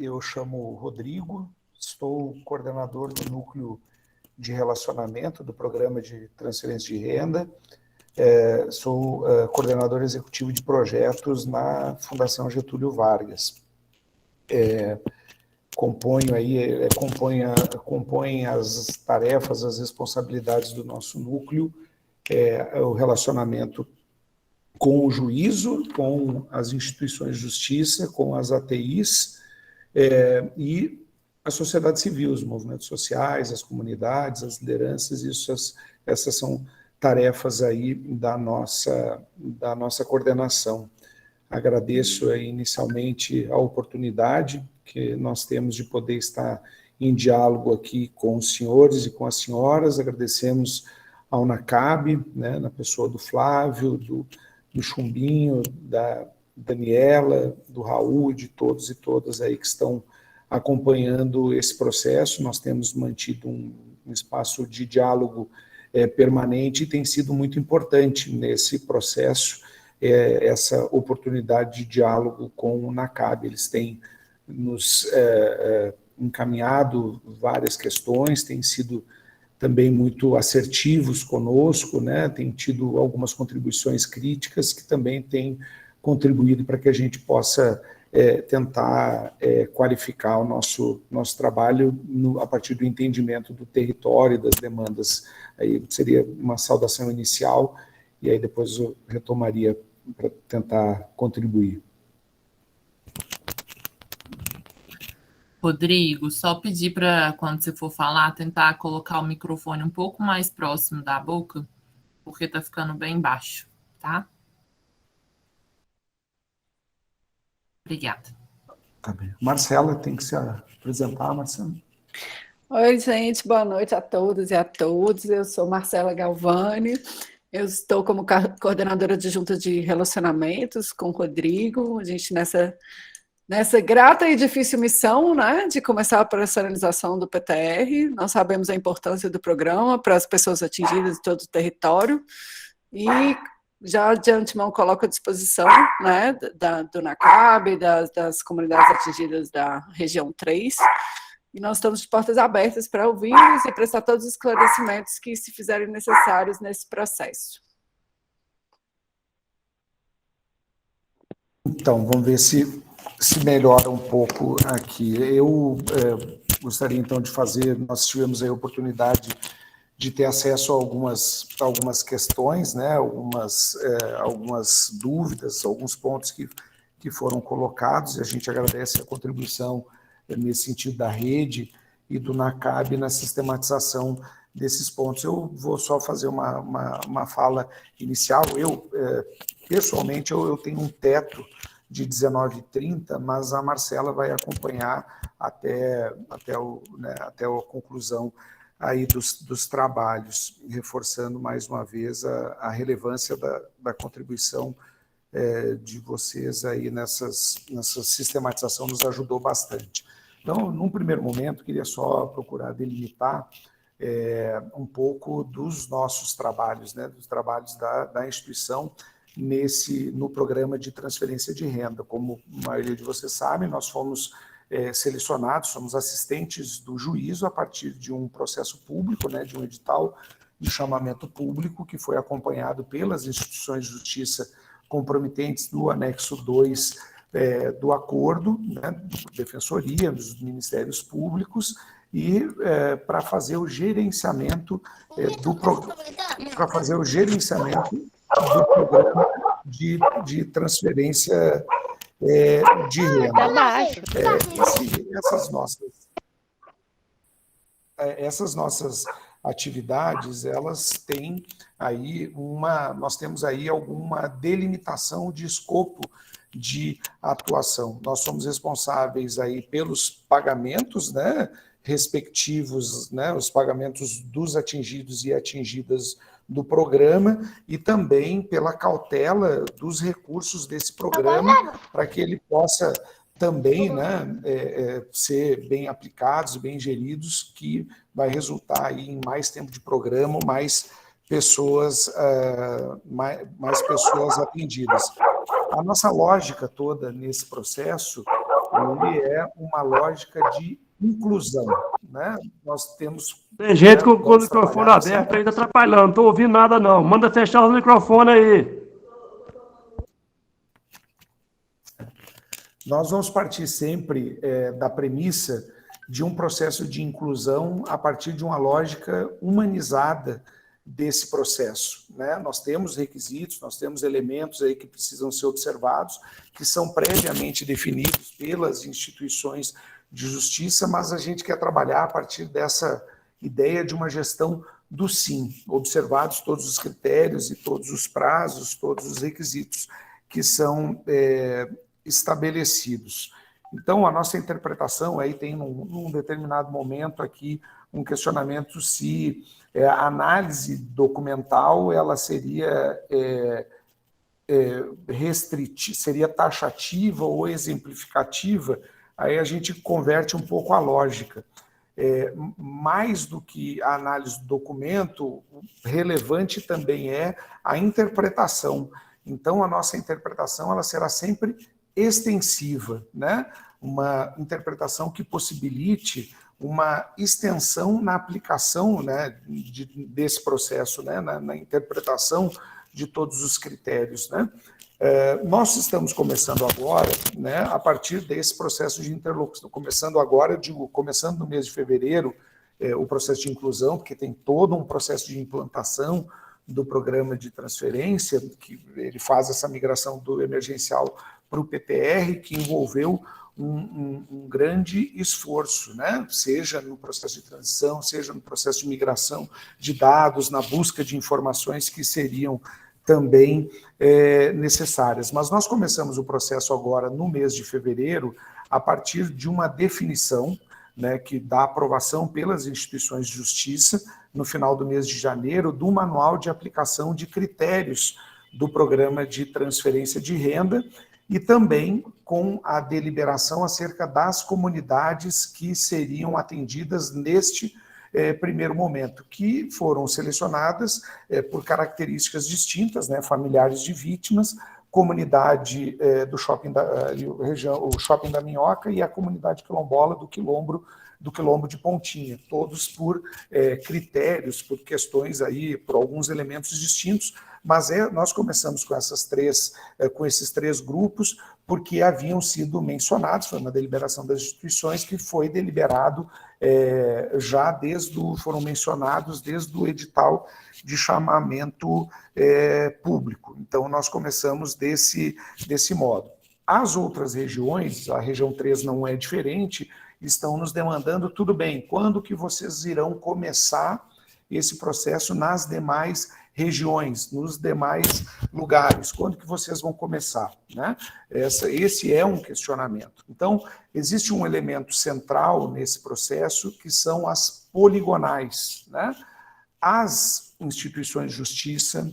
eu chamo Rodrigo, sou coordenador do Núcleo de Relacionamento do Programa de Transferência de Renda, sou coordenador executivo de projetos na Fundação Getúlio Vargas. Compõem as tarefas, as responsabilidades do nosso núcleo, o relacionamento com o juízo, com as instituições de justiça, com as ATIs e a sociedade civil, os movimentos sociais, as comunidades, as lideranças, essas são tarefas aí da nossa coordenação. Agradeço inicialmente a oportunidade que nós temos de poder estar em diálogo aqui com os senhores e com as senhoras. Agradecemos ao NACAB, né, na pessoa do Flávio, do Chumbinho, da Daniela, do Raul, de todos e todas aí que estão acompanhando esse processo. Nós temos mantido um espaço de diálogo permanente e tem sido muito importante nesse processo essa oportunidade de diálogo com o NACAB. Eles têm nos encaminhado várias questões, têm sido também muito assertivos conosco, né? Tem tido algumas contribuições críticas que também têm contribuído para que a gente possa tentar qualificar o nosso trabalho a partir do entendimento do território, das demandas. Aí seria uma saudação inicial e aí depois eu retomaria para tentar contribuir. Rodrigo, só pedir para, quando você for falar, tentar colocar o microfone um pouco mais próximo da boca, porque está ficando bem baixo, tá? Obrigada. Tá bem. Marcela, tem que se apresentar, Marcela. Oi, gente, boa noite a todos e a todas. Eu sou Marcela Galvani, eu estou como coordenadora adjunta de relacionamentos com o Rodrigo, a gente nessa grata e difícil missão, né, de começar a operacionalização do PTR. Nós sabemos a importância do programa para as pessoas atingidas de todo o território e já de antemão coloco à disposição, né, do NACAB, das comunidades atingidas da região 3, e nós estamos de portas abertas para ouvi-los e prestar todos os esclarecimentos que se fizerem necessários nesse processo. Então, vamos ver se melhora um pouco aqui. Eu gostaria, então, de fazer... Nós tivemos aí a oportunidade de ter acesso a algumas questões, né, algumas dúvidas, alguns pontos que foram colocados, e a gente agradece a contribuição nesse sentido da rede e do NACAB na sistematização desses pontos. Eu vou só fazer uma fala inicial. Pessoalmente, eu tenho um teto de 19h30, mas a Marcela vai acompanhar até a conclusão aí dos trabalhos, reforçando mais uma vez a relevância da contribuição de vocês aí nessa sistematização, nos ajudou bastante. Então, num primeiro momento, queria só procurar delimitar um pouco dos nossos trabalhos, né, dos trabalhos da instituição no programa de transferência de renda. Como a maioria de vocês sabe, nós fomos selecionados, somos assistentes do juízo a partir de um processo público, né, de um edital de chamamento público que foi acompanhado pelas instituições de justiça comprometentes do anexo 2 do acordo, né, defensoria, dos ministérios públicos, e para fazer o gerenciamento do programa de transferência de renda. Essas nossas atividades, elas têm aí nós temos aí alguma delimitação de escopo de atuação. Nós somos responsáveis aí pelos pagamentos, né, respectivos, né, os pagamentos dos atingidos e atingidas do programa, e também pela cautela dos recursos desse programa, para que ele possa também, né, ser bem aplicados, bem geridos, que vai resultar aí em mais tempo de programa, mais pessoas atendidas. A nossa lógica toda nesse processo, ele é uma lógica de inclusão, né? Nós temos... Tem gente com o microfone trabalhar aberto ainda atrapalhando, não estou ouvindo nada não. Manda fechar o microfone aí. Nós vamos partir sempre da premissa de um processo de inclusão a partir de uma lógica humanizada desse processo, né? Nós temos requisitos, nós temos elementos aí que precisam ser observados, que são previamente definidos pelas instituições de justiça, mas a gente quer trabalhar a partir dessa ideia de uma gestão do sim, observados todos os critérios e todos os prazos, todos os requisitos que são estabelecidos. Então, a nossa interpretação, aí tem num determinado momento aqui um questionamento se a análise documental ela seria restritiva, seria taxativa ou exemplificativa, aí a gente converte um pouco a lógica. Mais do que a análise do documento, relevante também é a interpretação. Então, a nossa interpretação ela será sempre extensiva, né? Uma interpretação que possibilite uma extensão na aplicação, né, desse processo, né, na interpretação de todos os critérios, né? Nós estamos começando agora, né, a partir desse processo de interlocução, começando agora, digo, começando no mês de fevereiro, o processo de inclusão, porque tem todo um processo de implantação do programa de transferência, que ele faz essa migração do emergencial para o PPR, que envolveu um grande esforço, né? Seja no processo de transição, seja no processo de migração de dados, na busca de informações que seriam também necessárias. Mas nós começamos o processo agora no mês de fevereiro, a partir de uma definição, né, que dá aprovação pelas instituições de justiça, no final do mês de janeiro, do manual de aplicação de critérios do programa de transferência de renda, e também com a deliberação acerca das comunidades que seriam atendidas neste primeiro momento, que foram selecionadas por características distintas, né, familiares de vítimas, comunidade do shopping o shopping da Minhoca e a comunidade quilombola do Quilombo de Pontinha, todos por critérios, por questões aí, por alguns elementos distintos, mas nós começamos com esses três grupos, porque haviam sido mencionados, foi uma deliberação das instituições que foi deliberado foram mencionados desde o edital de chamamento público. Então, nós começamos desse modo. As outras regiões, a região 3 não é diferente, estão nos demandando, tudo bem, quando que vocês irão começar esse processo nas demais regiões, nos demais lugares, quando que vocês vão começar, né? Esse é um questionamento. Então, existe um elemento central nesse processo, que são as poligonais, né? As instituições de justiça,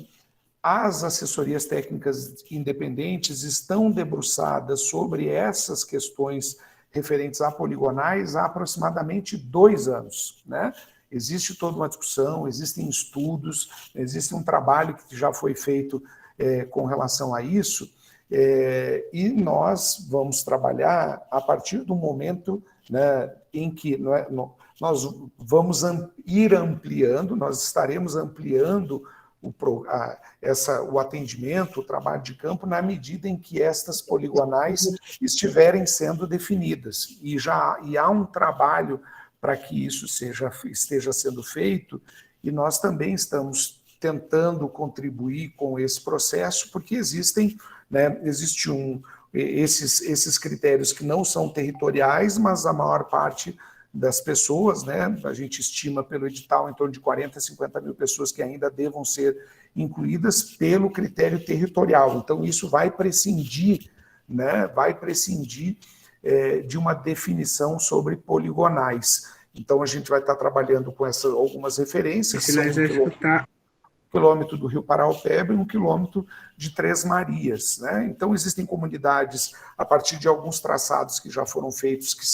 as assessorias técnicas independentes estão debruçadas sobre essas questões referentes a poligonais há aproximadamente 2 anos, né? Existe toda uma discussão, existem estudos, existe um trabalho que já foi feito com relação a isso, e nós vamos trabalhar a partir do momento, né, em que nós vamos ir ampliando, nós estaremos ampliando o atendimento, o trabalho de campo, na medida em que estas poligonais estiverem sendo definidas. E há um trabalho para que isso esteja sendo feito, e nós também estamos tentando contribuir com esse processo, porque existem esses critérios que não são territoriais, mas a maior parte das pessoas, né, a gente estima pelo edital em torno de 40 a 50 mil pessoas que ainda devam ser incluídas pelo critério territorial. Então, isso vai prescindir, né, de uma definição sobre poligonais. Então, a gente vai estar trabalhando com algumas referências. Quilômetro do Rio Paraupeba e 1 quilômetro de Três Marias, né? Então, existem comunidades, a partir de alguns traçados que já foram feitos, que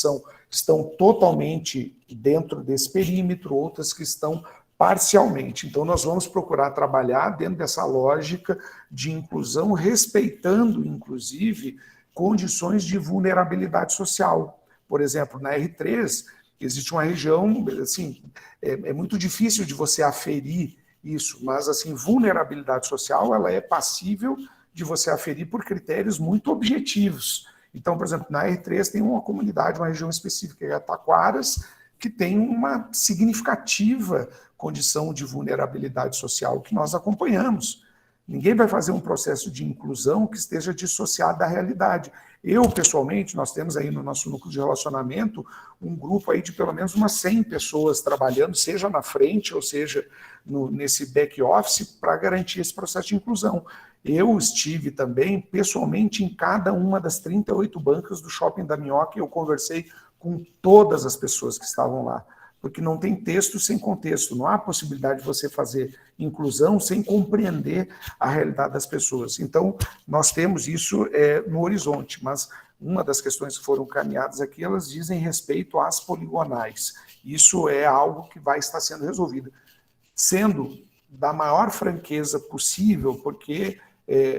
estão totalmente dentro desse perímetro, outras que estão parcialmente. Então, nós vamos procurar trabalhar dentro dessa lógica de inclusão, respeitando, inclusive, condições de vulnerabilidade social. Por exemplo, na R3, existe uma região, assim, é muito difícil de você aferir isso, mas, assim, vulnerabilidade social, ela é passível de você aferir por critérios muito objetivos. Então, por exemplo, na R3 tem uma comunidade, uma região específica, que é Taquaras, que tem uma significativa condição de vulnerabilidade social que nós acompanhamos. Ninguém vai fazer um processo de inclusão que esteja dissociado da realidade. Eu, pessoalmente, nós temos aí no nosso núcleo de relacionamento um grupo aí de pelo menos umas 100 pessoas trabalhando, seja na frente ou seja nesse back office, para garantir esse processo de inclusão. Eu estive também, pessoalmente, em cada uma das 38 bancas do Shopping da Minhoca e eu conversei com todas as pessoas que estavam lá. Porque não tem texto sem contexto, não há possibilidade de você fazer inclusão sem compreender a realidade das pessoas. Então, nós temos isso no horizonte, mas uma das questões que foram caminhadas aqui, elas dizem respeito às poligonais. Isso é algo que vai estar sendo resolvido, sendo da maior franqueza possível, porque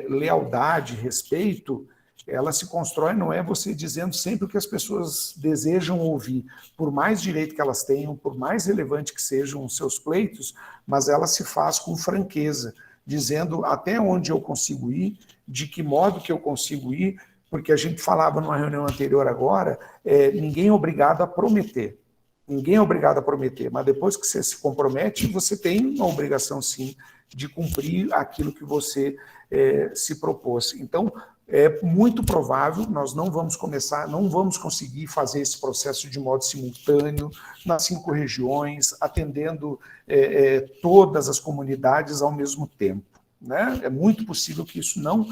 lealdade, respeito, ela se constrói, não é você dizendo sempre o que as pessoas desejam ouvir, por mais direito que elas tenham, por mais relevante que sejam os seus pleitos, mas ela se faz com franqueza, dizendo até onde eu consigo ir, de que modo que eu consigo ir, porque a gente falava numa reunião anterior agora, ninguém é obrigado a prometer. Ninguém é obrigado a prometer, mas depois que você se compromete, você tem uma obrigação, sim, de cumprir aquilo que você se propôs. Então, é muito provável, nós não vamos conseguir fazer esse processo de modo simultâneo, nas 5 regiões, atendendo todas as comunidades ao mesmo tempo, né? É muito possível que isso não...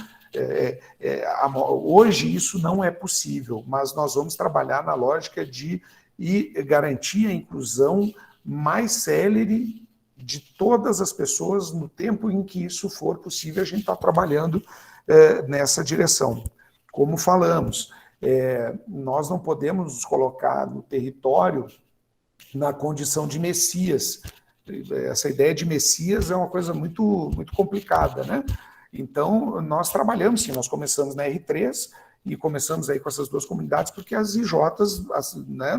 hoje isso não é possível, mas nós vamos trabalhar na lógica de garantir a inclusão mais célere de todas as pessoas no tempo em que isso for possível. A gente está trabalhando nessa direção. Como falamos, nós não podemos nos colocar no território na condição de Messias. Essa ideia de Messias é uma coisa muito, muito complicada, né? Então, nós trabalhamos, sim, nós começamos na R3 e começamos aí com essas 2 comunidades, porque as IJs, né,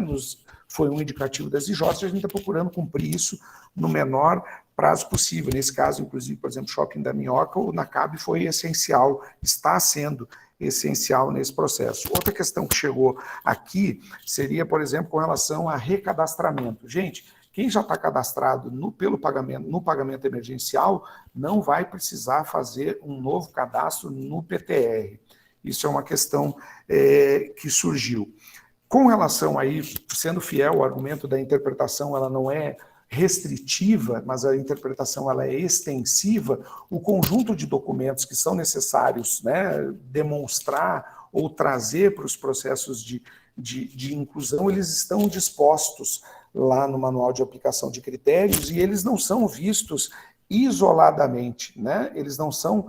foi um indicativo das IJs, e a gente está procurando cumprir isso no menor prazo possível. Nesse caso, inclusive, por exemplo, Shopping da Minhoca, o NACAB foi essencial, está sendo essencial nesse processo. Outra questão que chegou aqui seria, por exemplo, com relação a recadastramento. Gente, quem já está cadastrado no pagamento emergencial não vai precisar fazer um novo cadastro no PTR. Isso é uma questão que surgiu. Com relação aí, sendo fiel ao argumento da interpretação, ela não é restritiva, mas a interpretação ela é extensiva, o conjunto de documentos que são necessários, né, demonstrar ou trazer para os processos de inclusão, eles estão dispostos lá no manual de aplicação de critérios e eles não são vistos isoladamente, né? Eles não são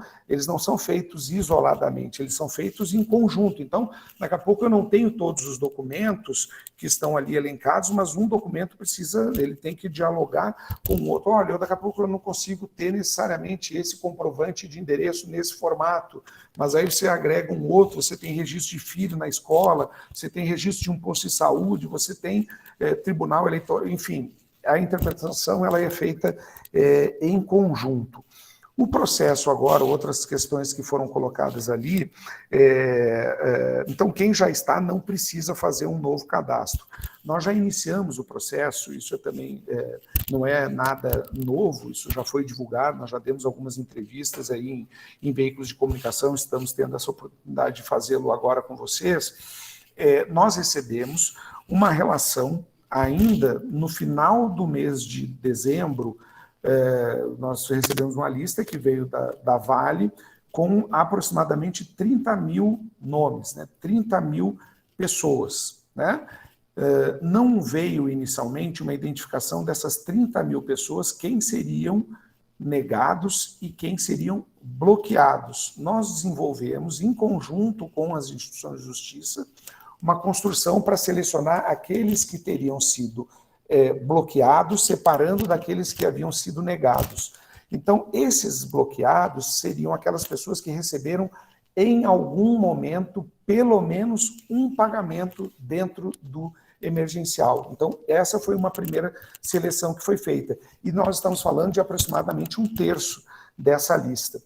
feitos isoladamente, eles são feitos em conjunto. Então, daqui a pouco eu não tenho todos os documentos que estão ali elencados, mas um documento ele tem que dialogar com o outro. Olha, daqui a pouco eu não consigo ter necessariamente esse comprovante de endereço nesse formato, mas aí você agrega um outro, você tem registro de filho na escola, você tem registro de um posto de saúde, você tem tribunal eleitoral, enfim, a interpretação ela é feita em conjunto. O processo agora, outras questões que foram colocadas ali, então quem já está não precisa fazer um novo cadastro. Nós já iniciamos o processo, isso também não é nada novo, isso já foi divulgado, nós já demos algumas entrevistas aí em veículos de comunicação, estamos tendo essa oportunidade de fazê-lo agora com vocês. Nós recebemos uma relação ainda no final do mês de dezembro, nós recebemos uma lista que veio da Vale com aproximadamente 30 mil nomes, né? 30 mil pessoas, né? Não veio inicialmente uma identificação dessas 30 mil pessoas, quem seriam negados e quem seriam bloqueados. Nós desenvolvemos, em conjunto com as instituições de justiça, uma construção para selecionar aqueles que teriam sido bloqueados, separando daqueles que haviam sido negados. Então, esses bloqueados seriam aquelas pessoas que receberam em algum momento, pelo menos um pagamento dentro do emergencial. Então, essa foi uma primeira seleção que foi feita. E nós estamos falando de aproximadamente 1/3 dessa lista.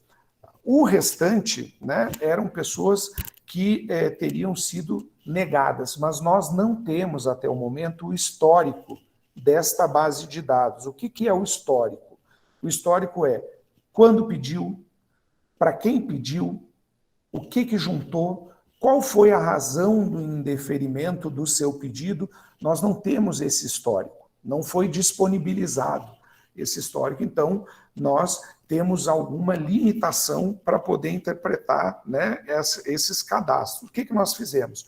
O restante, né, eram pessoas que teriam sido negadas, mas nós não temos até o momento o histórico desta base de dados. O que é o histórico? O histórico é quando pediu, para quem pediu, o que juntou, qual foi a razão do indeferimento do seu pedido. Nós não temos esse histórico, não foi disponibilizado esse histórico, então nós temos alguma limitação para poder interpretar, né, esses cadastros. O que nós fizemos?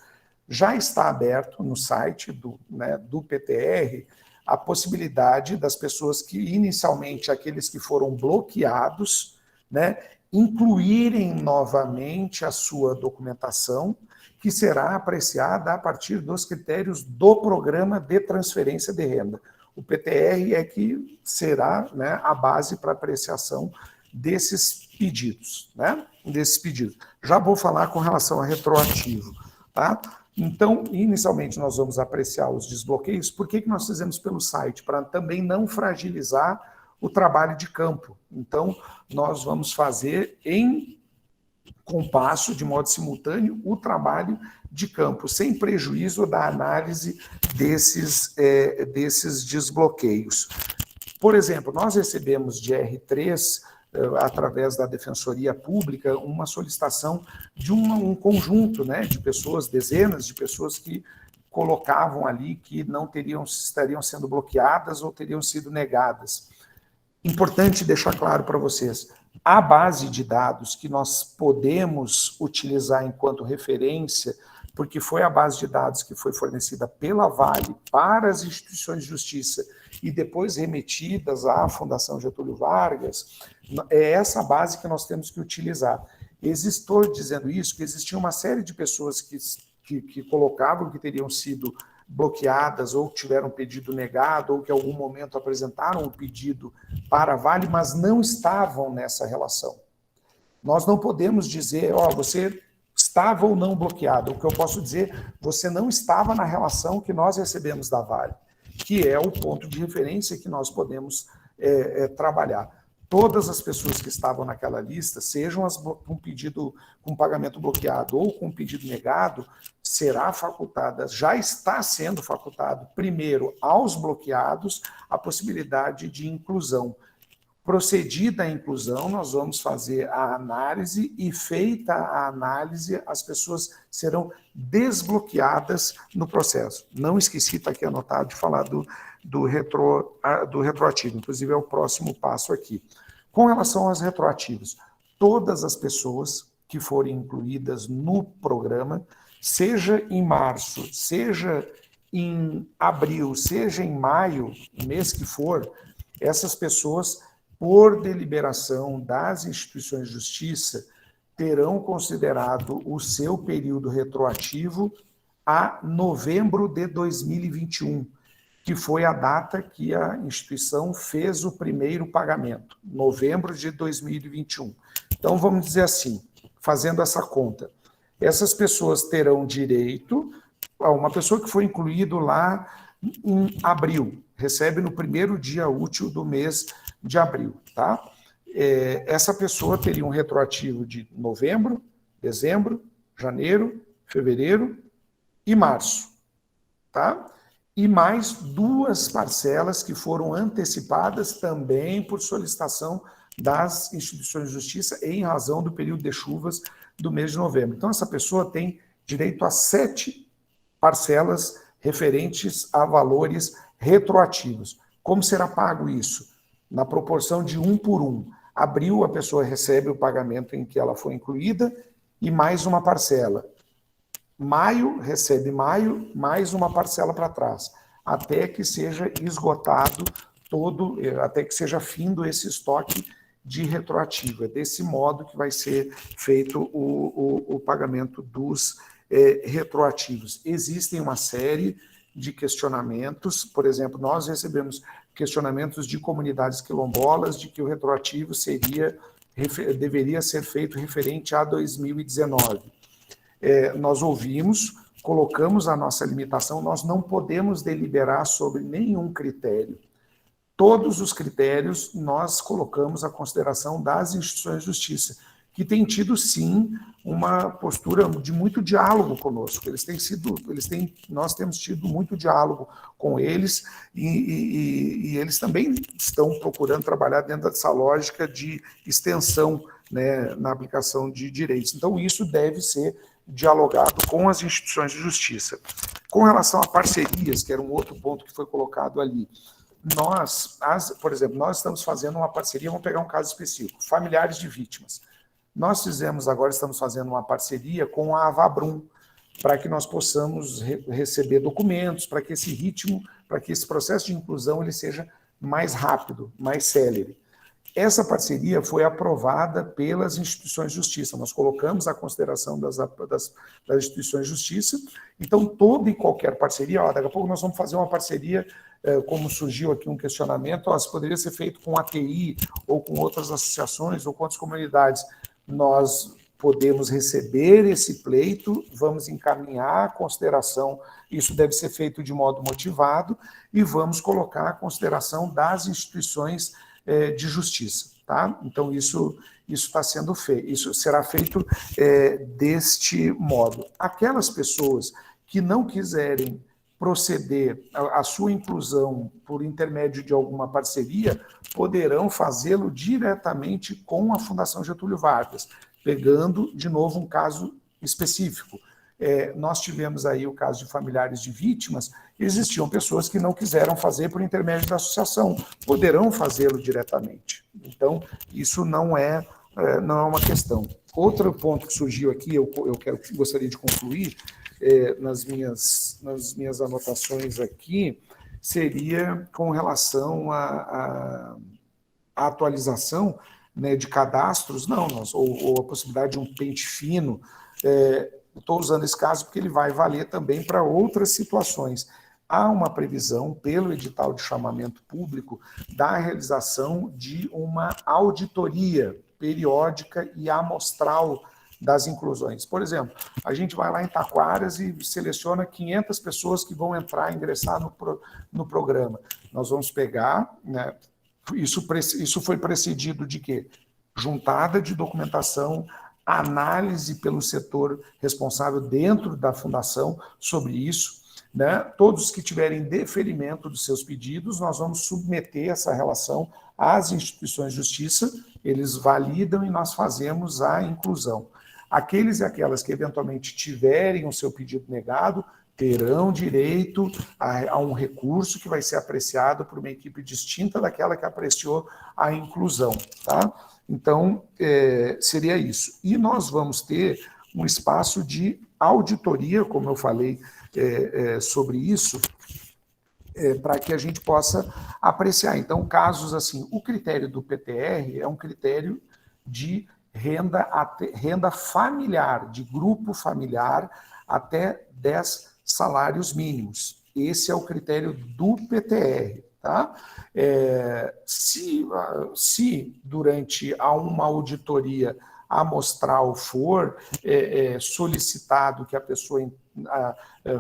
Já está aberto no site do PTR a possibilidade das pessoas que, inicialmente, aqueles que foram bloqueados, né, incluírem novamente a sua documentação, que será apreciada a partir dos critérios do Programa de Transferência de Renda. O PTR é que será, né, a base para apreciação desses pedidos, né? Desses pedidos. Já vou falar com relação a retroativo, tá? Então, inicialmente, nós vamos apreciar os desbloqueios. Por que nós fizemos pelo site? Para também não fragilizar o trabalho de campo. Então, nós vamos fazer em compasso, de modo simultâneo, o trabalho de campo, sem prejuízo da análise desses desbloqueios. Por exemplo, nós recebemos de R3, através da Defensoria Pública, uma solicitação de um conjunto, né, de pessoas, dezenas de pessoas que colocavam ali que não estariam sendo bloqueadas ou teriam sido negadas. Importante deixar claro para vocês, a base de dados que nós podemos utilizar enquanto referência, porque foi a base de dados que foi fornecida pela Vale para as instituições de justiça e depois remetidas à Fundação Getúlio Vargas, é essa base que nós temos que utilizar. Estou dizendo isso, que existia uma série de pessoas que colocavam que teriam sido bloqueadas ou tiveram pedido negado ou que em algum momento apresentaram o pedido para a Vale, mas não estavam nessa relação. Nós não podemos dizer, você estava ou não bloqueado. O que eu posso dizer, você não estava na relação que nós recebemos da Vale, que é o ponto de referência que nós podemos trabalhar. Todas as pessoas que estavam naquela lista, sejam com pedido com pagamento bloqueado ou com pedido negado, será facultada, já está sendo facultado, primeiro, aos bloqueados, a possibilidade de inclusão. Procedida a inclusão, nós vamos fazer a análise e, feita a análise, as pessoas serão desbloqueadas no processo. Não esqueci, está aqui anotado, de falar do retroativo, inclusive é o próximo passo aqui. Com relação aos retroativos, todas as pessoas que forem incluídas no programa, seja em março, seja em abril, seja em maio, mês que for, essas pessoas, por deliberação das instituições de justiça, terão considerado o seu período retroativo a novembro de 2021, que foi a data que a instituição fez o primeiro pagamento, novembro de 2021. Então, vamos dizer assim, fazendo essa conta, essas pessoas terão direito a uma pessoa que foi incluído lá em abril, recebe no primeiro dia útil do mês de abril, tá? Essa pessoa teria um retroativo de novembro, dezembro, janeiro, fevereiro e março, tá? E mais 2 parcelas que foram antecipadas também por solicitação das instituições de justiça em razão do período de chuvas do mês de novembro. Então, essa pessoa tem direito a 7 parcelas referentes a valores retroativos. Como será pago isso? Na proporção de 1 por 1. Abril, a pessoa recebe o pagamento em que ela foi incluída e mais uma parcela. Maio, recebe maio, mais uma parcela para trás, até que seja esgotado até que seja findo esse estoque de retroativo. É desse modo que vai ser feito o pagamento dos retroativos. Existem uma série de questionamentos, por exemplo, nós recebemos questionamentos de comunidades quilombolas de que o retroativo seria deveria ser feito referente a 2019. Nós ouvimos, colocamos a nossa limitação, nós não podemos deliberar sobre nenhum critério. Todos os critérios nós colocamos à consideração das instituições de justiça, que têm tido, sim, uma postura de muito diálogo conosco. Nós temos tido muito diálogo com eles e eles também estão procurando trabalhar dentro dessa lógica de extensão, né, na aplicação de direitos. Então, isso deve ser dialogado com as instituições de justiça. Com relação a parcerias, que era um outro ponto que foi colocado ali, por exemplo, nós estamos fazendo uma parceria, vamos pegar um caso específico, familiares de vítimas. Nós estamos fazendo uma parceria com a Avabrum, para que nós possamos receber documentos, para que esse processo de inclusão ele seja mais rápido, mais célere. Essa parceria foi aprovada pelas instituições de justiça, nós colocamos à consideração das instituições de justiça, então toda e qualquer parceria, daqui a pouco nós vamos fazer uma parceria, como surgiu aqui um questionamento, se poderia ser feito com a TI, ou com outras associações, ou com outras comunidades. Nós podemos receber esse pleito, vamos encaminhar a consideração, isso deve ser feito de modo motivado, e vamos colocar a consideração das instituições de justiça, tá? Então, isso está sendo feito, isso será feito deste modo. Aquelas pessoas que não quiserem proceder à sua inclusão por intermédio de alguma parceria, poderão fazê-lo diretamente com a Fundação Getúlio Vargas, pegando, de novo, um caso específico. Nós tivemos aí o caso de familiares de vítimas, existiam pessoas que não quiseram fazer por intermédio da associação, poderão fazê-lo diretamente. Então, isso não é uma questão. Outro ponto que surgiu aqui, gostaria de concluir, nas minhas anotações aqui, seria com relação à atualização, né, de cadastros, ou a possibilidade de um pente fino. Estou usando esse caso porque ele vai valer também para outras situações. Há uma previsão, pelo edital de chamamento público, da realização de uma auditoria periódica e amostral das inclusões. Por exemplo, a gente vai lá em Taquaras e seleciona 500 pessoas que vão ingressar no programa. Nós vamos pegar, né, isso foi precedido de quê? Juntada de documentação, análise pelo setor responsável dentro da fundação sobre isso, né? Todos que tiverem deferimento dos seus pedidos, nós vamos submeter essa relação às instituições de justiça, eles validam e nós fazemos a inclusão. Aqueles e aquelas que eventualmente tiverem o seu pedido negado terão direito a um recurso que vai ser apreciado por uma equipe distinta daquela que apreciou a inclusão, tá? Então, seria isso. E nós vamos ter um espaço de auditoria, como eu falei sobre isso, para que a gente possa apreciar. Então, casos assim, o critério do PTR é um critério de renda familiar, de grupo familiar, até 10 salários mínimos. Esse é o critério do PTR. Tá? Se durante uma auditoria amostral for solicitado que a pessoa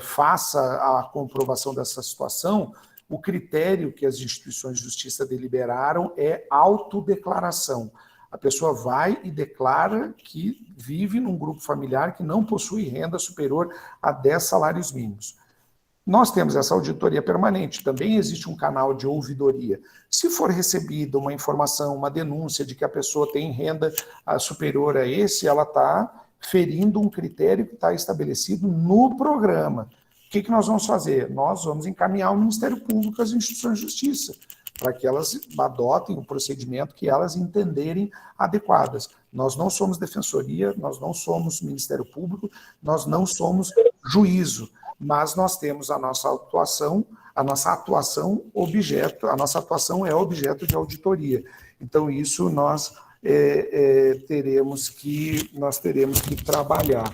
faça a comprovação dessa situação, o critério que as instituições de justiça deliberaram é autodeclaração. A pessoa vai e declara que vive num grupo familiar que não possui renda superior a 10 salários mínimos. Nós temos essa auditoria permanente, também existe um canal de ouvidoria. Se for recebida uma informação, uma denúncia de que a pessoa tem renda superior a esse, ela está ferindo um critério que está estabelecido no programa. O que nós vamos fazer? Nós vamos encaminhar o Ministério Público às instituições de justiça, para que elas adotem o procedimento que elas entenderem adequadas. Nós não somos defensoria, nós não somos Ministério Público, nós não somos juízo, mas nós temos a nossa atuação é objeto de auditoria. Então, isso nós teremos que trabalhar.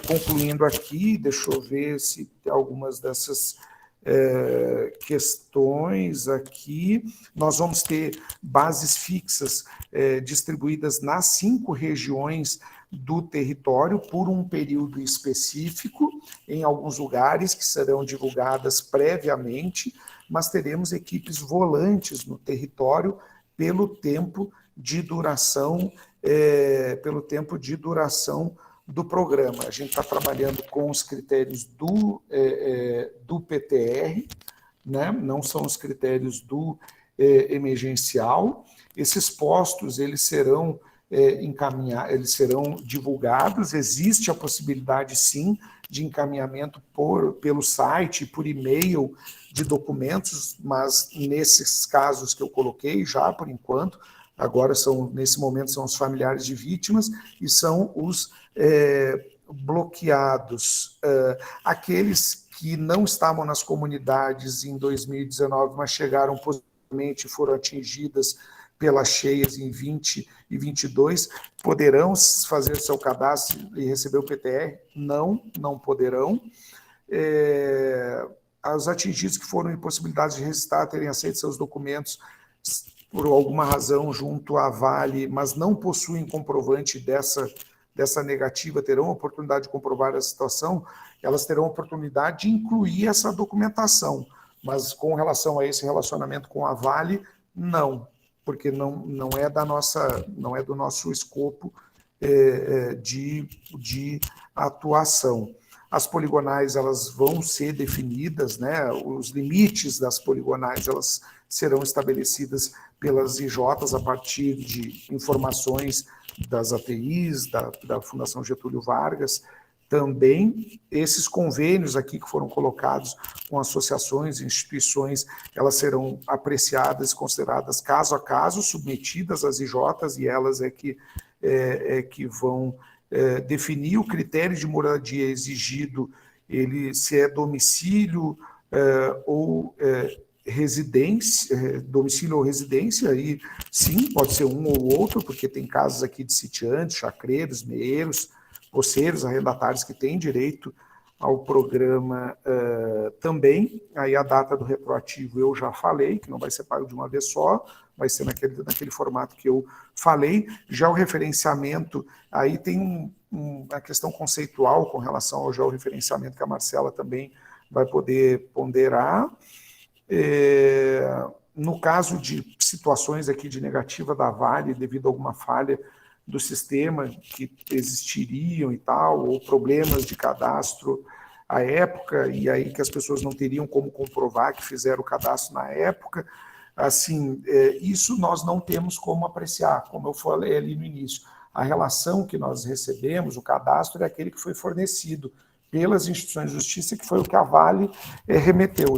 Concluindo aqui, deixa eu ver se tem algumas dessas questões aqui. Nós vamos ter bases fixas distribuídas nas 5 regiões do território por um período específico, em alguns lugares que serão divulgadas previamente, mas teremos equipes volantes no território pelo tempo de duração do programa. A gente está trabalhando com os critérios do PTR, né? Não são os critérios do emergencial. Esses postos eles serão eles serão divulgados. Existe a possibilidade, sim, de encaminhamento pelo site, por e-mail de documentos, mas nesses casos que eu coloquei já, por enquanto, agora nesse momento são os familiares de vítimas e são os bloqueados. Aqueles que não estavam nas comunidades em 2019, mas chegaram positivamente e foram atingidas pelas cheias em 20 e 22, poderão fazer seu cadastro e receber o PTR? Não poderão. Os atingidos que foram impossibilitados de registrar, terem aceito seus documentos por alguma razão junto à Vale, mas não possuem comprovante dessa negativa, terão a oportunidade de comprovar a situação, elas terão a oportunidade de incluir essa documentação, mas com relação a esse relacionamento com a Vale, não, porque não é do nosso escopo de atuação. As poligonais elas vão ser definidas, né? Os limites das poligonais elas serão estabelecidas pelas IJs a partir de informações das ATIs, da Fundação Getúlio Vargas. Também esses convênios aqui que foram colocados com associações e instituições, elas serão apreciadas, consideradas caso a caso, submetidas às IJs, e elas que vão definir o critério de moradia exigido, se é domicílio ou residência, domicílio ou residência, aí sim, pode ser um ou outro, porque tem casos aqui de sitiantes, chacreiros, meeiros, poceiros, arrendatários que têm direito ao programa também. Aí a data do retroativo eu já falei, que não vai ser pago de uma vez só, vai ser naquele formato que eu falei. Já o referenciamento, aí tem uma questão conceitual com relação ao georreferenciamento que a Marcela também vai poder ponderar. No caso de situações aqui de negativa da Vale, devido a alguma falha do sistema que existiriam e tal, ou problemas de cadastro à época, e aí que as pessoas não teriam como comprovar que fizeram o cadastro na época, assim, isso nós não temos como apreciar, como eu falei ali no início. A relação que nós recebemos, o cadastro, é aquele que foi fornecido pelas instituições de justiça, que foi o que a Vale remeteu.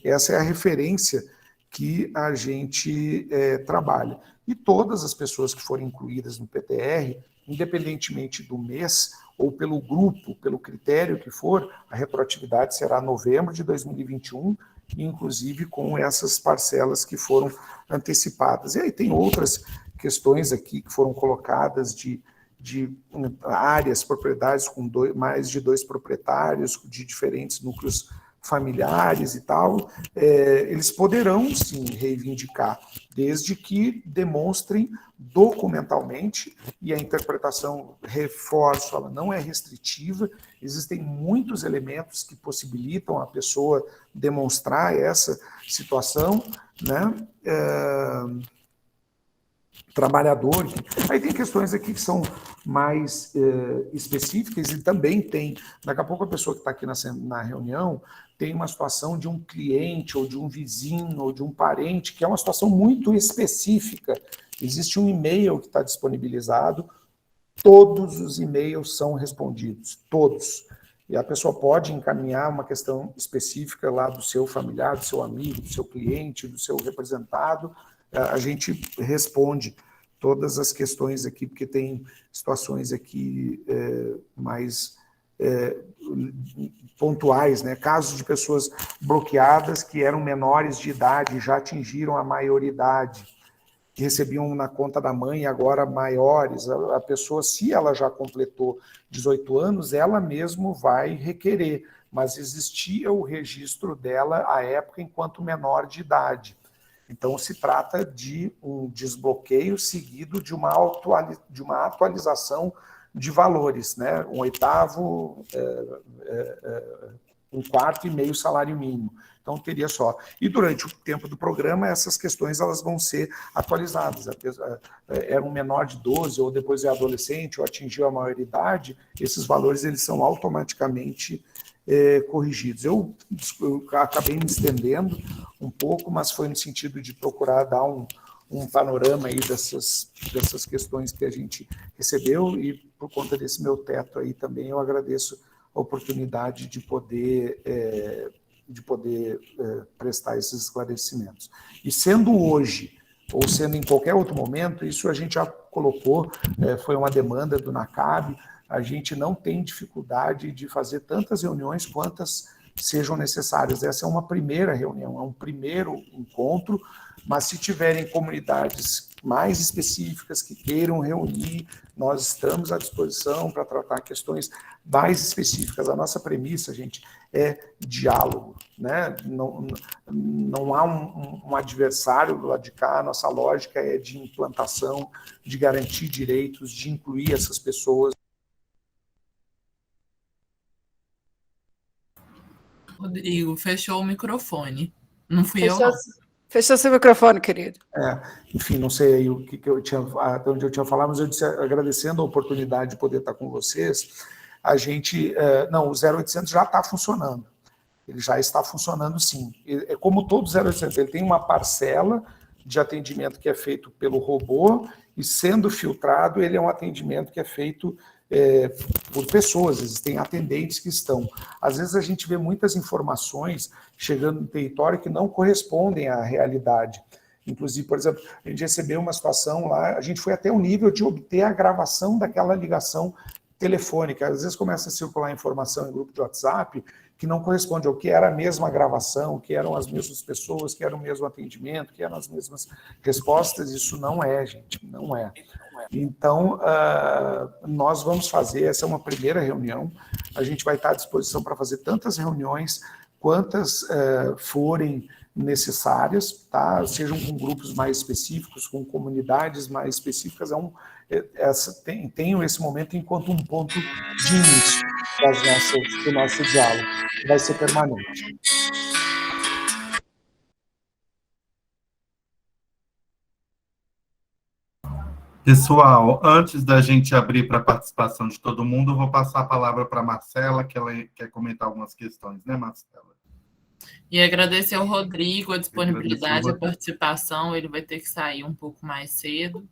Essa é a referência que a gente trabalha. E todas as pessoas que forem incluídas no PTR, independentemente do mês, ou pelo grupo, pelo critério que for, a retroatividade será novembro de 2021, inclusive com essas parcelas que foram antecipadas. E aí tem outras questões aqui que foram colocadas de áreas, propriedades com mais de 2 proprietários, de diferentes núcleos familiares e tal, eles poderão, sim, reivindicar, desde que demonstrem documentalmente, e a interpretação, reforço, ela não é restritiva, existem muitos elementos que possibilitam a pessoa demonstrar essa situação, né? Trabalhador. Aí tem questões aqui que são mais específicas, e também tem, daqui a pouco a pessoa que está aqui na reunião tem uma situação de um cliente, ou de um vizinho, ou de um parente, que é uma situação muito específica. Existe um e-mail que está disponibilizado, todos os e-mails são respondidos, todos. E a pessoa pode encaminhar uma questão específica lá do seu familiar, do seu amigo, do seu cliente, do seu representado, a gente responde todas as questões aqui, porque tem situações aqui mais pontuais, né? Casos de pessoas bloqueadas que eram menores de idade e já atingiram a maioridade, que recebiam na conta da mãe, agora maiores. A pessoa, se ela já completou 18 anos, ela mesmo vai requerer, mas existia o registro dela à época enquanto menor de idade. Então, se trata de um desbloqueio seguido de uma atualização de valores, né? Um oitavo, um quarto e meio salário mínimo. Então, teria só. E durante o tempo do programa, essas questões elas vão ser atualizadas. Era um menor de 12, ou depois é adolescente, ou atingiu a maioridade, esses valores eles são automaticamente corrigidos. Eu acabei me estendendo um pouco, mas foi no sentido de procurar dar um panorama aí dessas questões que a gente recebeu, e por conta desse meu teto aí também eu agradeço a oportunidade de poder prestar esses esclarecimentos. E sendo hoje, ou sendo em qualquer outro momento, isso a gente já colocou, foi uma demanda do NACAB, a gente não tem dificuldade de fazer tantas reuniões quantas sejam necessárias. Essa é uma primeira reunião, é um primeiro encontro, mas se tiverem comunidades mais específicas que queiram reunir, nós estamos à disposição para tratar questões mais específicas. A nossa premissa, gente, é diálogo, né? Não há um adversário do lado de cá, a nossa lógica é de implantação, de garantir direitos, de incluir essas pessoas. Rodrigo, fechou o microfone. Não fui eu, Fechou, não. fechou seu microfone, querido. Enfim, não sei aí o que eu tinha, até onde eu tinha falado, mas eu disse, agradecendo a oportunidade de poder estar com vocês, a gente, não, o 0800 já está funcionando, ele já está funcionando sim, é como todo 0800, ele tem uma parcela de atendimento que é feito pelo robô, e sendo filtrado, ele é um atendimento que é feito por pessoas, existem atendentes que estão. Às vezes a gente vê muitas informações chegando no território que não correspondem à realidade. Inclusive, por exemplo, a gente recebeu uma situação lá, a gente foi até o nível de obter a gravação daquela ligação telefônica. Às vezes começa a circular informação em grupo de WhatsApp que não corresponde ao que era a mesma gravação, que eram as mesmas pessoas, que era o mesmo atendimento, que eram as mesmas respostas. Isso não é, gente, não é. Então, nós vamos fazer, essa é uma primeira reunião, a gente vai estar à disposição para fazer tantas reuniões quantas forem necessárias, tá? Sejam com grupos mais específicos, com comunidades mais específicas, tenho esse momento enquanto um ponto de início do nosso diálogo, que vai ser permanente. Pessoal, antes da gente abrir para a participação de todo mundo, eu vou passar a palavra para a Marcela, que ela quer comentar algumas questões, né, Marcela? E agradecer ao Rodrigo a disponibilidade, a participação. Ele vai ter que sair um pouco mais cedo.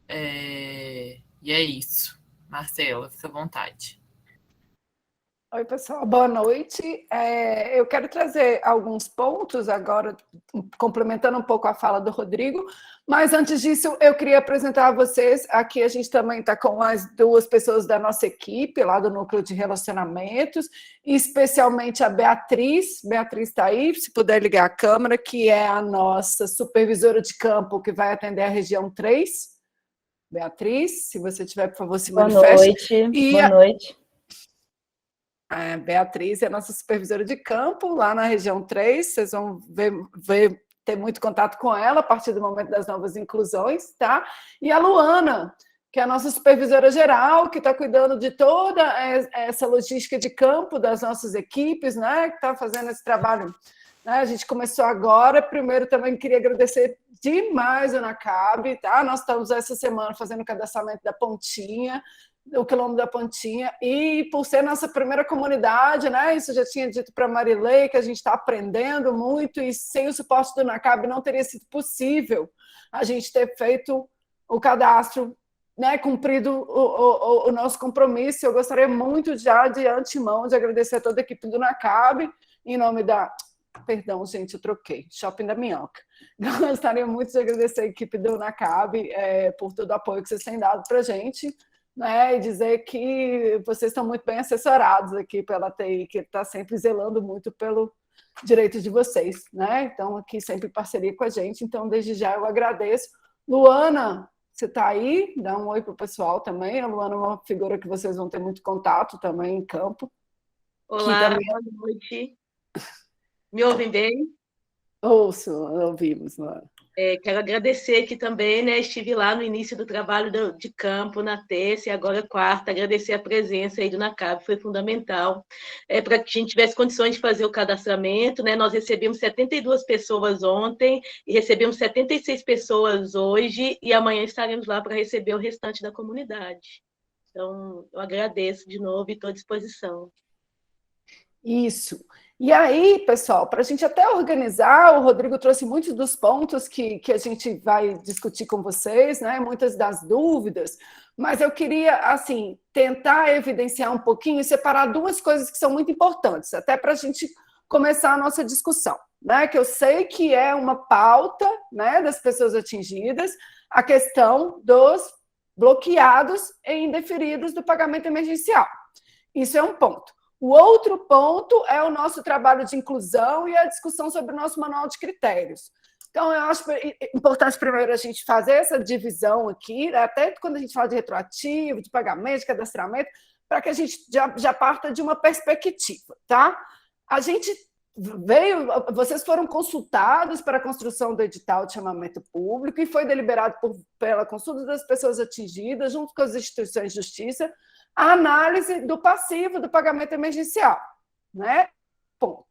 E é isso. Marcela, fica à vontade. Oi, pessoal, boa noite. Eu quero trazer alguns pontos agora, complementando um pouco a fala do Rodrigo, mas antes disso eu queria apresentar a vocês, aqui a gente também está com as duas pessoas da nossa equipe, lá do Núcleo de Relacionamentos, especialmente a Beatriz. Beatriz está aí, se puder ligar a câmera, que é a nossa supervisora de campo, que vai atender a região 3. Beatriz, se você tiver, por favor, se manifeste. Boa noite. A Beatriz é a nossa supervisora de campo, lá na região 3, vocês vão ter muito contato com ela a partir do momento das novas inclusões, tá? E a Luana, que é a nossa supervisora geral, que está cuidando de toda essa logística de campo das nossas equipes, né? Que está fazendo esse trabalho. Né? A gente começou agora, primeiro também queria agradecer demais o NACAB, tá? Nós estamos essa semana fazendo o cadastramento da Pontinha, o quilômetro da Pontinha, e por ser nossa primeira comunidade, né? Isso eu já tinha dito para a Marilei, que a gente está aprendendo muito, e sem o suporte do NACAB não teria sido possível a gente ter feito o cadastro, né? Cumprido o nosso compromisso. Eu gostaria muito já de antemão de agradecer a toda a equipe do NACAB, em nome da... Perdão, gente, eu troquei. Shopping da Minhoca. Gostaria muito de agradecer a equipe do NACAB por todo o apoio que vocês têm dado para a gente, né, e dizer que vocês estão muito bem assessorados aqui pela TI, que está sempre zelando muito pelo direito de vocês, né? Então, aqui sempre em parceria com a gente. Então, desde já eu agradeço. Luana, você está aí? Dá um oi para o pessoal também. A Luana é uma figura que vocês vão ter muito contato também em campo. Olá, também... boa noite. Me ouvem bem? Ouvimos, Luana. Quero agradecer aqui também, né? Estive lá no início do trabalho de campo, na terça e agora quarta. Agradecer a presença aí do NACAB, foi fundamental para que a gente tivesse condições de fazer o cadastramento, né? Nós recebemos 72 pessoas ontem e recebemos 76 pessoas hoje e amanhã estaremos lá para receber o restante da comunidade. Então, eu agradeço de novo e estou à disposição. Isso. E aí, pessoal, para a gente até organizar, o Rodrigo trouxe muitos dos pontos que a gente vai discutir com vocês, né? Muitas das dúvidas, mas eu queria, assim, tentar evidenciar um pouquinho e separar duas coisas que são muito importantes, até para a gente começar a nossa discussão, né? Que eu sei que é uma pauta, né, das pessoas atingidas, a questão dos bloqueados e indeferidos do pagamento emergencial. Isso é um ponto. O outro ponto é o nosso trabalho de inclusão e a discussão sobre o nosso manual de critérios. Então, eu acho importante primeiro a gente fazer essa divisão aqui, até quando a gente fala de retroativo, de pagamento, de cadastramento, para que a gente já parta de uma perspectiva, tá? A gente vocês foram consultados para a construção do edital de chamamento público e foi deliberado pela consulta das pessoas atingidas, junto com as instituições de justiça, a análise do passivo do pagamento emergencial, né? Ponto.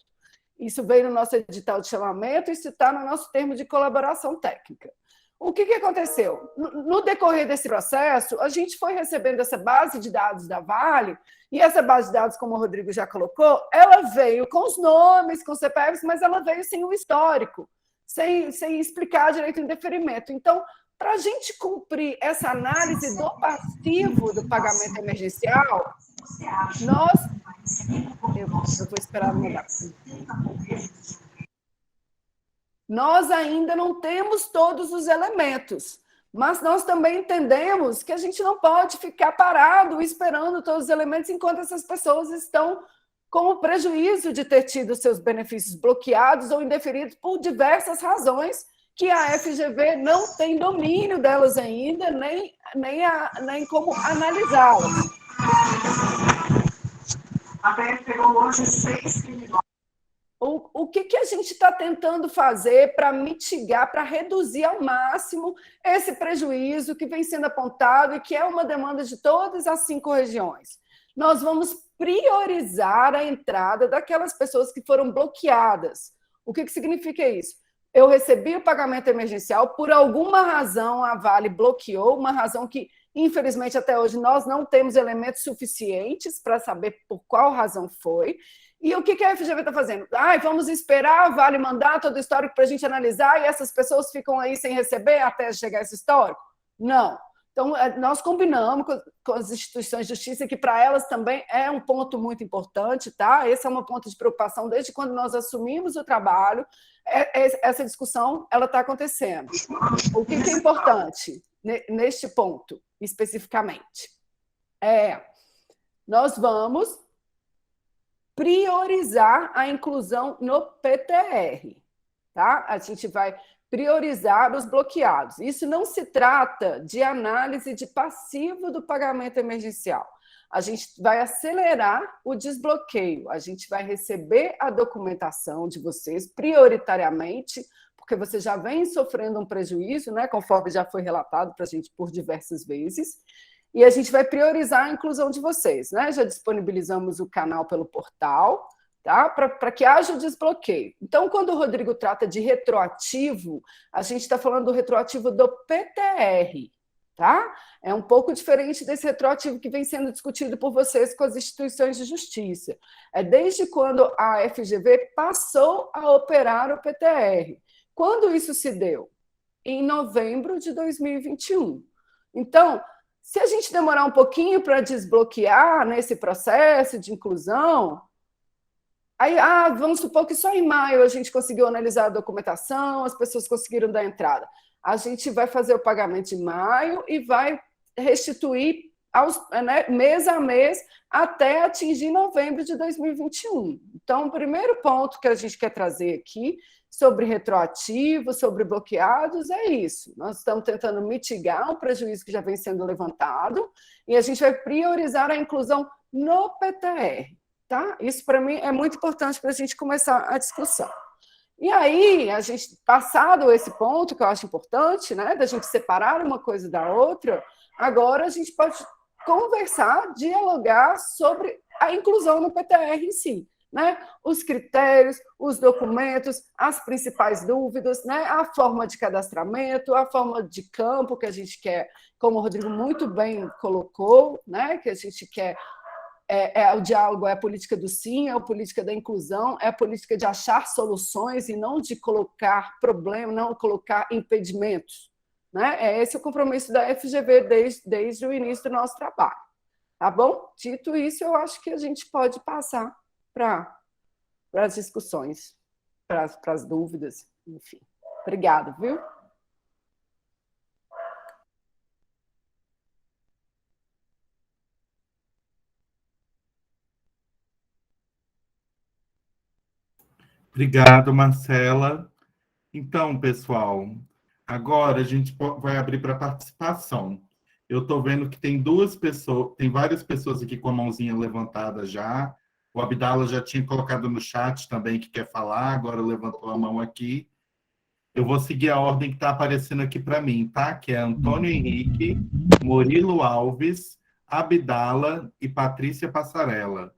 Isso veio no nosso edital de chamamento e isso está no nosso termo de colaboração técnica. O que aconteceu? No decorrer desse processo, a gente foi recebendo essa base de dados da Vale, e essa base de dados, como o Rodrigo já colocou, ela veio com os nomes, com os CPFs, mas ela veio sem o histórico, sem explicar direito o indeferimento. Então, para a gente cumprir essa análise do passivo do pagamento emergencial, eu vou esperar mudar. Nós ainda não temos todos os elementos, mas nós também entendemos que a gente não pode ficar parado esperando todos os elementos enquanto essas pessoas estão com o prejuízo de ter tido seus benefícios bloqueados ou indeferidos por diversas razões que a FGV não tem domínio delas ainda, nem como analisá-las. A PF pegou hoje 6 criminosos. O que a gente está tentando fazer para mitigar, para reduzir ao máximo esse prejuízo que vem sendo apontado e que é uma demanda de todas as 5 regiões? Nós vamos priorizar a entrada daquelas pessoas que foram bloqueadas. O que significa isso? Eu recebi o pagamento emergencial, por alguma razão a Vale bloqueou, uma razão que, infelizmente, até hoje nós não temos elementos suficientes para saber por qual razão foi. E o que a FGV está fazendo? Vamos esperar a Vale mandar todo o histórico para a gente analisar e essas pessoas ficam aí sem receber até chegar esse histórico? Não. Então, nós combinamos com as instituições de justiça que para elas também é um ponto muito importante, tá? Esse é um ponto de preocupação desde quando nós assumimos o trabalho. Essa discussão ela está acontecendo. O que é importante neste ponto, especificamente? Nós vamos priorizar a inclusão no PTR, tá? A gente vai priorizar os bloqueados. Isso não se trata de análise de passivo do pagamento emergencial. A gente vai acelerar o desbloqueio, a gente vai receber a documentação de vocês prioritariamente, porque você já vem sofrendo um prejuízo, né, conforme já foi relatado para a gente por diversas vezes, e a gente vai priorizar a inclusão de vocês, né? Já disponibilizamos o canal pelo portal, tá? Para que haja o desbloqueio. Então, quando o Rodrigo trata de retroativo, a gente está falando do retroativo do PTR, tá? É um pouco diferente desse retroativo que vem sendo discutido por vocês com as instituições de justiça. É desde quando a FGV passou a operar o PTR. Quando isso se deu? Em novembro de 2021. Então, se a gente demorar um pouquinho para desbloquear nesse processo de inclusão, aí, vamos supor que só em maio a gente conseguiu analisar a documentação, as pessoas conseguiram dar entrada. A gente vai fazer o pagamento de maio e vai restituir mês a mês até atingir novembro de 2021. Então, o primeiro ponto que a gente quer trazer aqui sobre retroativo, sobre bloqueados, é isso. Nós estamos tentando mitigar um prejuízo que já vem sendo levantado e a gente vai priorizar a inclusão no PTR. tá? Isso, para mim, é muito importante para a gente começar a discussão. E aí, a gente, passado esse ponto, que eu acho importante, né, da gente separar uma coisa da outra, agora a gente pode conversar, dialogar sobre a inclusão no PTR em si, né? Os critérios, os documentos, as principais dúvidas, né? A forma de cadastramento, a forma de campo que a gente quer, como o Rodrigo muito bem colocou, né? Que a gente quer o diálogo, é a política do sim, é a política da inclusão, é a política de achar soluções e não de colocar problemas, não colocar impedimentos. Né? É esse o compromisso da FGV desde o início do nosso trabalho. Tá bom? Dito isso, eu acho que a gente pode passar para as discussões, para as dúvidas, enfim. Obrigada, viu? Obrigado, Marcela. Então, pessoal, agora a gente vai abrir para participação. Eu estou vendo que tem várias pessoas aqui com a mãozinha levantada já. O Abdala já tinha colocado no chat também que quer falar, agora levantou a mão aqui. Eu vou seguir a ordem que está aparecendo aqui para mim, tá? Que é Antônio Henrique, Murilo Alves, Abdala e Patrícia Passarella.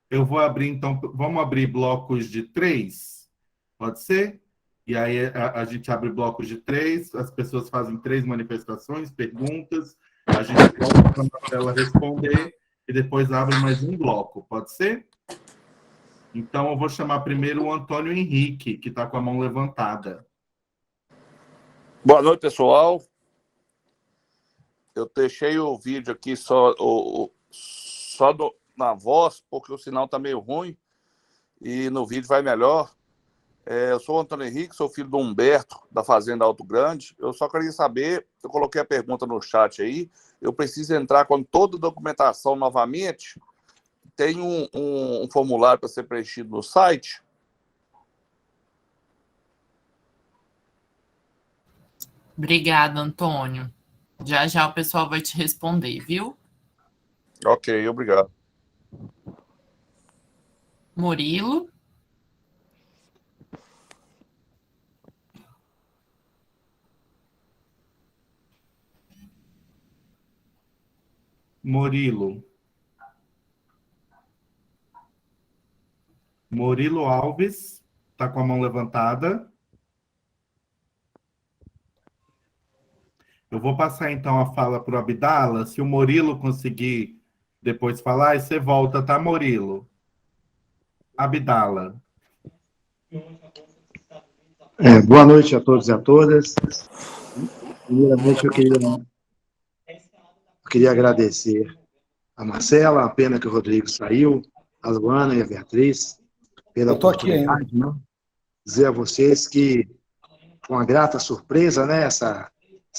Eu vou abrir, então, vamos abrir blocos de 3? Pode ser? E aí a gente abre blocos de 3, as pessoas fazem 3 manifestações, perguntas, a gente volta para a Marcela responder e depois abre mais um bloco, pode ser? Então, eu vou chamar primeiro o Antônio Henrique, que está com a mão levantada. Boa noite, pessoal. Eu deixei o vídeo aqui só na voz, porque o sinal está meio ruim e no vídeo vai melhor. Eu sou o Antônio Henrique, sou filho do Humberto, da Fazenda Alto Grande. Eu só queria saber, eu coloquei a pergunta no chat aí, eu preciso entrar com toda a documentação novamente? Tem um formulário para ser preenchido no site? Obrigada, Antônio. Já já o pessoal vai te responder, viu? Ok, obrigado. Murilo. Murilo Alves, está com a mão levantada. Eu vou passar, então, a fala para o Abdala. Se o Murilo conseguir depois falar, e você volta, tá, Murilo? Abdala. Boa noite a todos e a todas. Primeiramente, eu queria agradecer a Marcela, a pena que o Rodrigo saiu, a Luana e a Beatriz, pela oportunidade, né? Dizer a vocês que, com uma grata surpresa, né, essa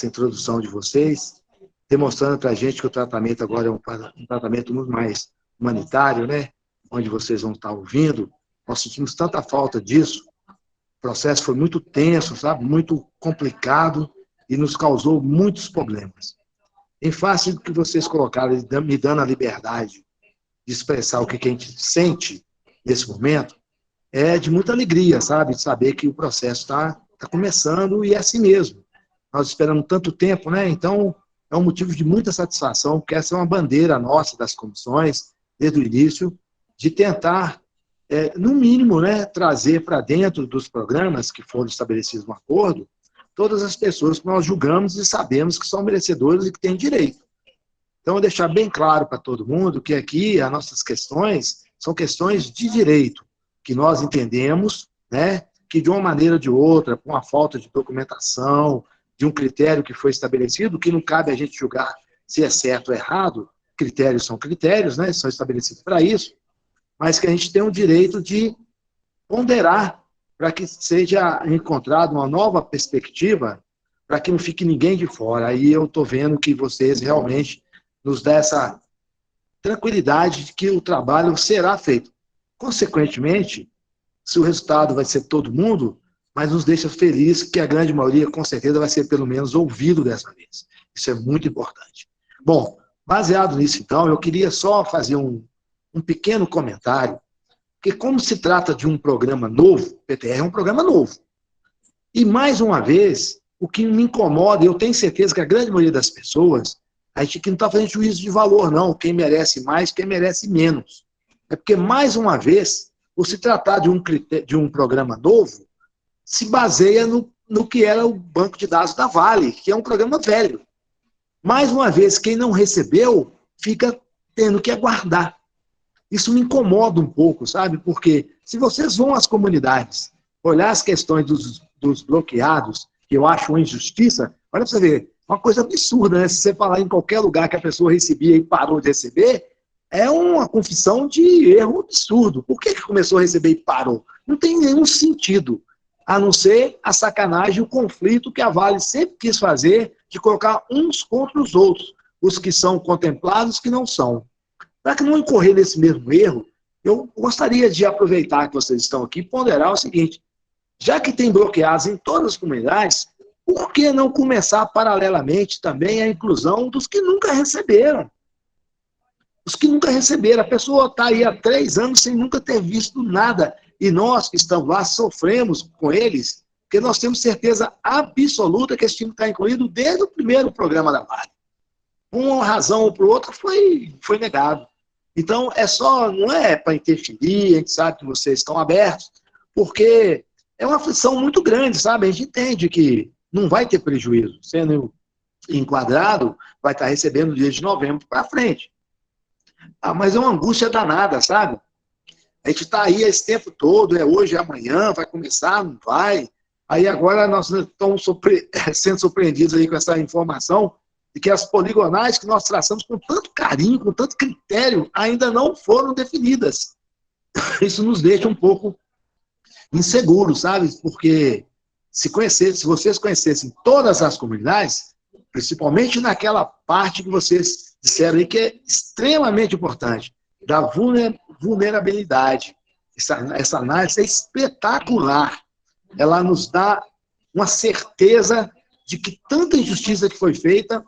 introdução de vocês, demonstrando para a gente que o tratamento agora é um tratamento muito mais humanitário, né, onde vocês vão estar ouvindo. Nós sentimos tanta falta disso. O processo foi muito tenso, sabe? Muito complicado e nos causou muitos problemas. Em face do que vocês colocaram, me dando a liberdade de expressar o que a gente sente nesse momento, é de muita alegria, sabe? De saber que o processo está começando e é assim mesmo. Nós esperamos tanto tempo, né? Então, é um motivo de muita satisfação, porque essa é uma bandeira nossa das comissões, desde o início, de tentar, no mínimo, né, trazer para dentro dos programas que foram estabelecidos no acordo, todas as pessoas que nós julgamos e sabemos que são merecedoras e que têm direito. Então, deixar bem claro para todo mundo que aqui as nossas questões são questões de direito, que nós entendemos, né, que de uma maneira ou de outra, com a falta de documentação, de um critério que foi estabelecido, que não cabe a gente julgar se é certo ou errado, critérios são critérios, né, são estabelecidos para isso, mas que a gente tem o direito de ponderar para que seja encontrada uma nova perspectiva, para que não fique ninguém de fora. Aí eu estou vendo que vocês realmente nos dão essa tranquilidade de que o trabalho será feito. Consequentemente, se o resultado vai ser todo mundo, mas nos deixa feliz que a grande maioria, com certeza, vai ser pelo menos ouvido dessa vez. Isso é muito importante. Bom, baseado nisso, então, eu queria só fazer um pequeno comentário, porque como se trata de um programa novo, o PTR é um programa novo. E, mais uma vez, o que me incomoda, eu tenho certeza que a grande maioria das pessoas, a gente não está fazendo juízo de valor, não, quem merece mais, quem merece menos. É porque, mais uma vez, por se tratar de um programa novo, se baseia no que era o banco de dados da Vale, que é um programa velho. Mais uma vez, quem não recebeu, fica tendo que aguardar. Isso me incomoda um pouco, sabe? Porque se vocês vão às comunidades, olhar as questões dos bloqueados, que eu acho uma injustiça, olha para você ver, uma coisa absurda, né? Se você falar em qualquer lugar que a pessoa recebia e parou de receber, é uma confissão de erro absurdo. Por que começou a receber e parou? Não tem nenhum sentido, a não ser a sacanagem, o conflito que a Vale sempre quis fazer, de colocar uns contra os outros, os que são contemplados e os que não são. Para que não incorrer nesse mesmo erro, eu gostaria de aproveitar que vocês estão aqui e ponderar o seguinte: já que tem bloqueados em todas as comunidades, por que não começar paralelamente também a inclusão dos que nunca receberam? Os que nunca receberam. A pessoa está aí há 3 anos sem nunca ter visto nada. E nós que estamos lá sofremos com eles, porque nós temos certeza absoluta que esse time está incluído desde o primeiro programa da Vale. Uma razão ou por outra foi negado. Então, não é para interferir, a gente sabe que vocês estão abertos, porque é uma aflição muito grande, sabe? A gente entende que não vai ter prejuízo. Sendo enquadrado, vai estar recebendo dia de novembro para frente. Mas é uma angústia danada, sabe? A gente está aí esse tempo todo, é hoje, é amanhã, vai começar, não vai. Aí agora nós estamos sendo surpreendidos aí com essa informação de que as poligonais que nós traçamos com tanto carinho, com tanto critério, ainda não foram definidas. Isso nos deixa um pouco inseguros, sabe? Porque se vocês conhecessem todas as comunidades, principalmente naquela parte que vocês disseram aí que é extremamente importante, da vulnerabilidade. Essa análise é espetacular. Ela nos dá uma certeza de que tanta injustiça que foi feita,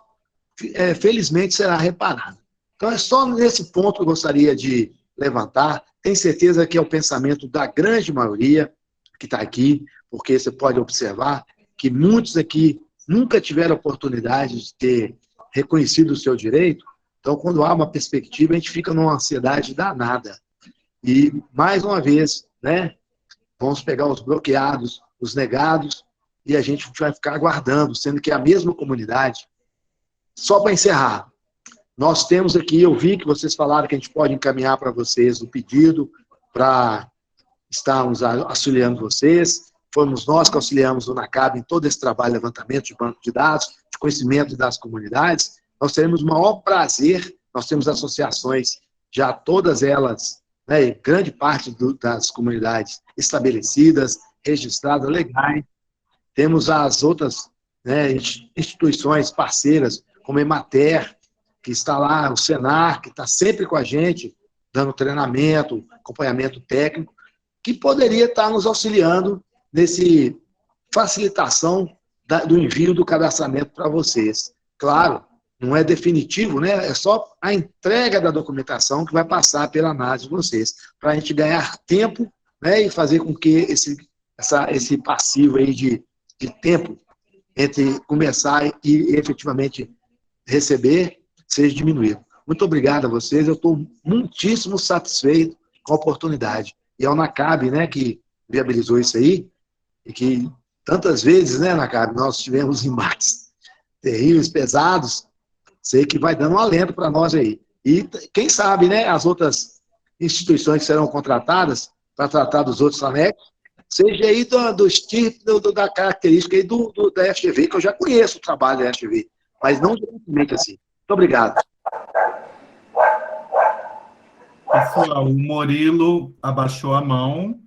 felizmente será reparada. Então, é só nesse ponto que eu gostaria de levantar. Tenho certeza que é o pensamento da grande maioria que está aqui, porque você pode observar que muitos aqui nunca tiveram oportunidade de ter reconhecido o seu direito. Então, quando há uma perspectiva, a gente fica numa ansiedade danada. E, mais uma vez, né, vamos pegar os bloqueados, os negados, e a gente vai ficar aguardando, sendo que é a mesma comunidade. Só para encerrar, nós temos aqui, eu vi que vocês falaram que a gente pode encaminhar para vocês o pedido para estarmos auxiliando vocês. Fomos nós que auxiliamos o NACAB em todo esse trabalho de levantamento de banco de dados, de conhecimento das comunidades. Nós teremos o maior prazer, nós temos associações, já todas elas, né, grande parte das comunidades estabelecidas, registradas, legais. Temos as outras, né, instituições parceiras, como a Emater, que está lá, o Senar, que está sempre com a gente, dando treinamento, acompanhamento técnico, que poderia estar nos auxiliando nesse facilitação do envio do cadastramento para vocês. Claro, não é definitivo, né? É só a entrega da documentação que vai passar pela análise de vocês, para a gente ganhar tempo, né, e fazer com que esse passivo aí de tempo entre começar e efetivamente receber seja diminuído. Muito obrigado a vocês, eu estou muitíssimo satisfeito com a oportunidade. E é o NACAB, né, que viabilizou isso aí, e que tantas vezes, né, NACAB, nós tivemos embates terríveis, pesados, sei que vai dando um alento para nós aí. E quem sabe, né, as outras instituições que serão contratadas para tratar dos outros anexos, seja aí da característica aí da FGV, que eu já conheço o trabalho da FGV, mas não diretamente assim. Muito obrigado. Pessoal, o Murilo abaixou a mão.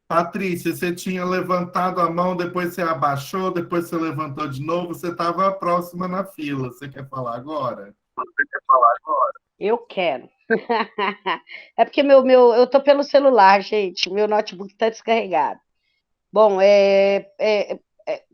Patrícia, você tinha levantado a mão, depois você abaixou, depois você levantou de novo, você estava próxima na fila. Você quer falar agora? Eu quero. É porque eu estou pelo celular, gente. Meu notebook está descarregado. Bom,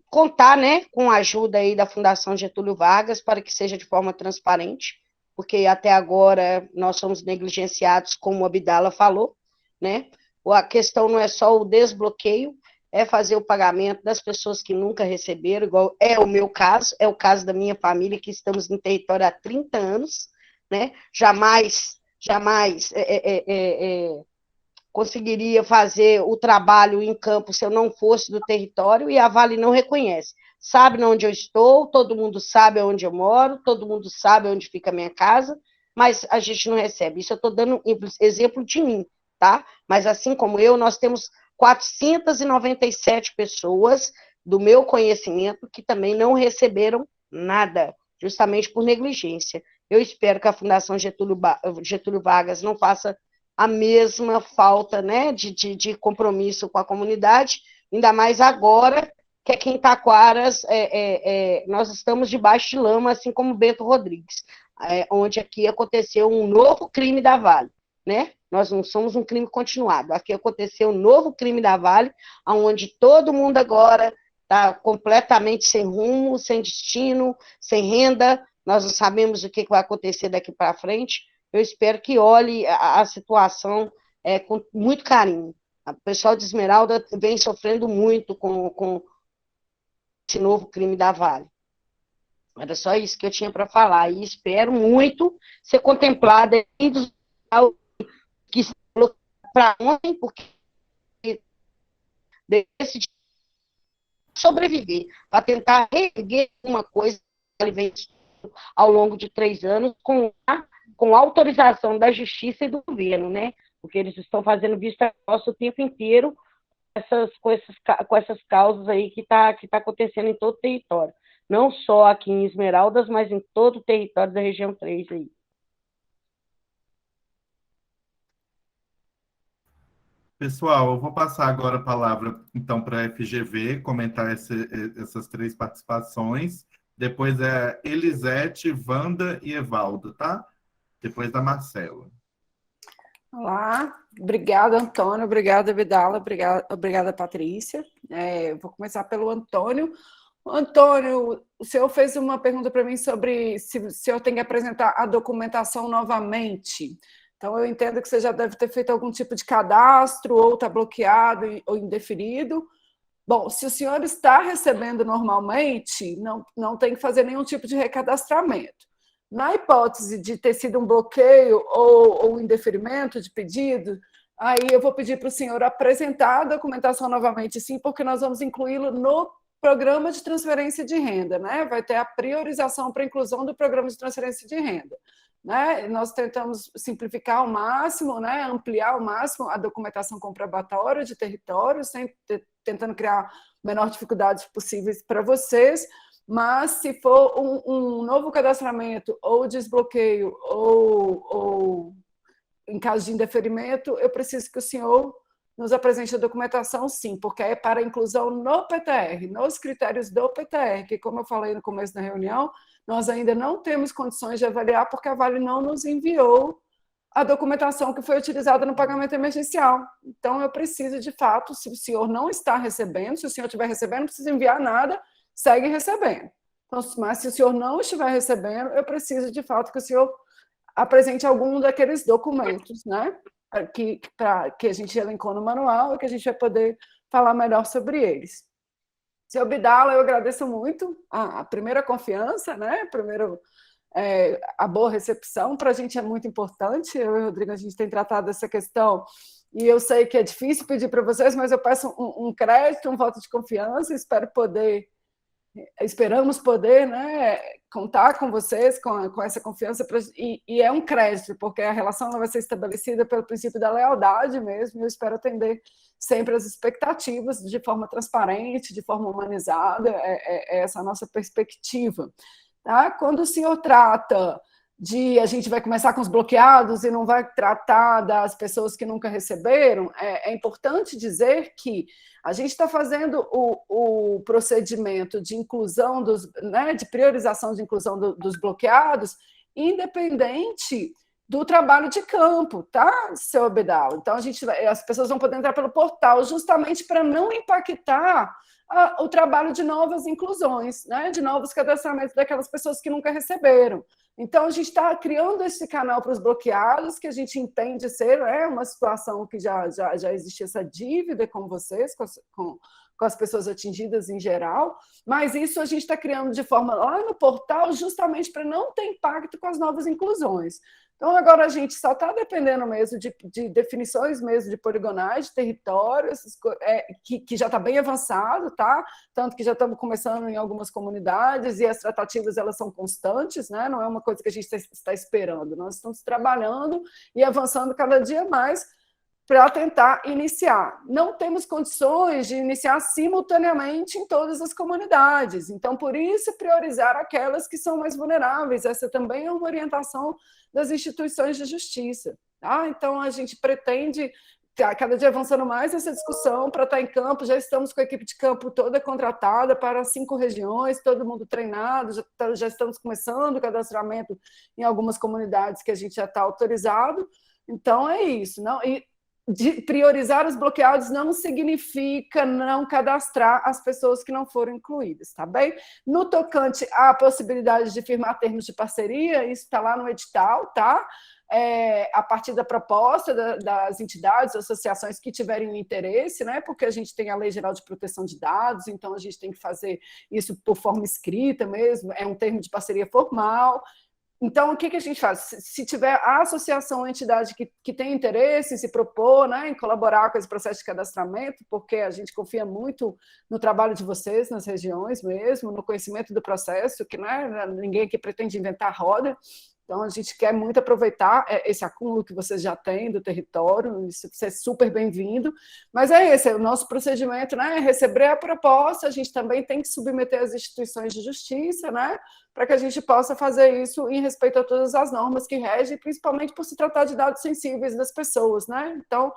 contar, né, com a ajuda aí da Fundação Getúlio Vargas para que seja de forma transparente, porque até agora nós somos negligenciados, como o Abdala falou, né? A questão não é só o desbloqueio, é fazer o pagamento das pessoas que nunca receberam, igual é o meu caso, é o caso da minha família, que estamos no território há 30 anos, né? Jamais conseguiria fazer o trabalho em campo se eu não fosse do território, e a Vale não reconhece. Sabe onde eu estou, todo mundo sabe onde eu moro, todo mundo sabe onde fica a minha casa, mas a gente não recebe. Isso eu estou dando exemplo de mim, tá? Mas assim como eu, nós temos 497 pessoas do meu conhecimento que também não receberam nada, justamente por negligência. Eu espero que a Fundação Getúlio Vargas não faça a mesma falta, né, de compromisso com a comunidade, ainda mais agora que aqui em Taquaras nós estamos debaixo de lama, assim como Bento Rodrigues, onde aqui aconteceu um novo crime da Vale, né? Nós não somos um crime continuado. Aqui aconteceu um novo crime da Vale, onde todo mundo agora está completamente sem rumo, sem destino, sem renda. Nós não sabemos o que vai acontecer daqui para frente. Eu espero que olhe a situação com muito carinho. O pessoal de Esmeralda vem sofrendo muito com esse novo crime da Vale. Era só isso que eu tinha para falar. E espero muito ser contemplada aí dos que se colocou para ontem, porque decidi sobreviver, para tentar reerguer uma coisa que ele vem ao longo de 3 anos com a autorização da Justiça e do governo, né? Porque eles estão fazendo vista grossa o tempo inteiro com essas causas aí que tá acontecendo em todo o território. Não só aqui em Esmeraldas, mas em todo o território da região 3 aí. Pessoal, eu vou passar agora a palavra, então, para a FGV, comentar essas 3 participações. Depois é Elisete, Wanda e Evaldo, tá? Depois da Marcela. Olá, obrigada, Antônio, obrigada, Abdala, obrigada, Patrícia. Vou começar pelo Antônio. Antônio, o senhor fez uma pergunta para mim sobre se o senhor tem que apresentar a documentação novamente. Então, eu entendo que você já deve ter feito algum tipo de cadastro, ou está bloqueado ou indeferido. Bom, se o senhor está recebendo normalmente, não tem que fazer nenhum tipo de recadastramento. Na hipótese de ter sido um bloqueio ou indeferimento de pedido, aí eu vou pedir para o senhor apresentar a documentação novamente, sim, porque nós vamos incluí-lo no programa de transferência de renda, né? Vai ter a priorização para a inclusão do programa de transferência de renda, né? Nós tentamos simplificar ao máximo, né? Ampliar ao máximo a documentação comprobatória de território, tentando criar a menor dificuldades possíveis para vocês. Mas, se for um novo cadastramento, ou desbloqueio, ou em caso de indeferimento, eu preciso que o senhor nos apresente a documentação, sim, porque é para inclusão no PTR, nos critérios do PTR, que, como eu falei no começo da reunião, nós ainda não temos condições de avaliar, porque a Vale não nos enviou a documentação que foi utilizada no pagamento emergencial. Então, eu preciso, de fato, se o senhor não está recebendo, se o senhor estiver recebendo, não precisa enviar nada, segue recebendo. Então, mas se o senhor não estiver recebendo, eu preciso, de fato, que o senhor apresente algum daqueles documentos, né? Que a gente elencou no manual e que a gente vai poder falar melhor sobre eles. Seu Abdala, eu agradeço muito a primeira confiança, né? Primeiro, a boa recepção, para a gente é muito importante. Eu e o Rodrigo, a gente tem tratado essa questão, e eu sei que é difícil pedir para vocês, mas eu peço um crédito, um voto de confiança, esperamos poder, né, contar com vocês, com essa confiança, e é um crédito, porque a relação vai ser estabelecida pelo princípio da lealdade mesmo, e eu espero atender sempre as expectativas de forma transparente, de forma humanizada, é essa a nossa perspectiva. Tá? Quando o senhor trata a gente vai começar com os bloqueados e não vai tratar das pessoas que nunca receberam, é importante dizer que a gente está fazendo o procedimento de inclusão, né, de priorização de inclusão dos bloqueados, independente do trabalho de campo, tá, seu Abdala? Então, as pessoas vão poder entrar pelo portal justamente para não impactar o trabalho de novas inclusões, né, de novos cadastramentos daquelas pessoas que nunca receberam. Então, a gente está criando esse canal para os bloqueados, que a gente entende ser uma situação que já existe essa dívida com vocês, com as pessoas atingidas em geral, mas isso a gente está criando de forma lá no portal justamente para não ter impacto com as novas inclusões. Então, agora a gente só está dependendo mesmo de definições mesmo de poligonais, de territórios, que já está bem avançado, tá? Tanto que já estamos começando em algumas comunidades e as tratativas elas são constantes, né? Não é uma coisa que a gente está esperando. Nós estamos trabalhando e avançando cada dia mais para tentar iniciar. Não temos condições de iniciar simultaneamente em todas as comunidades. Então, por isso, priorizar aquelas que são mais vulneráveis. Essa também é uma orientação das instituições de justiça. Tá? Então, a gente pretende, cada dia avançando mais essa discussão para estar em campo. Já estamos com a equipe de campo toda contratada para 5 regiões, todo mundo treinado, já estamos começando o cadastramento em algumas comunidades que a gente já está autorizado. Então, é isso. Não, de priorizar os bloqueados não significa não cadastrar as pessoas que não foram incluídas, tá bem? No tocante à possibilidade de firmar termos de parceria, isso está lá no edital, tá? A partir da proposta das entidades, associações que tiverem interesse, né? Porque a gente tem a Lei Geral de Proteção de Dados, então a gente tem que fazer isso por forma escrita mesmo, é um termo de parceria formal. Então, o que a gente faz? Se tiver a associação, a entidade que tem interesse em se propor, né, em colaborar com esse processo de cadastramento, porque a gente confia muito no trabalho de vocês nas regiões mesmo, no conhecimento do processo, que né, ninguém aqui pretende inventar roda. Então, a gente quer muito aproveitar esse acúmulo que vocês já têm do território, isso é super bem-vindo, mas esse, o nosso procedimento, né, é receber a proposta, a gente também tem que submeter às instituições de justiça, né, para que a gente possa fazer isso em respeito a todas as normas que regem, principalmente por se tratar de dados sensíveis das pessoas, né, então,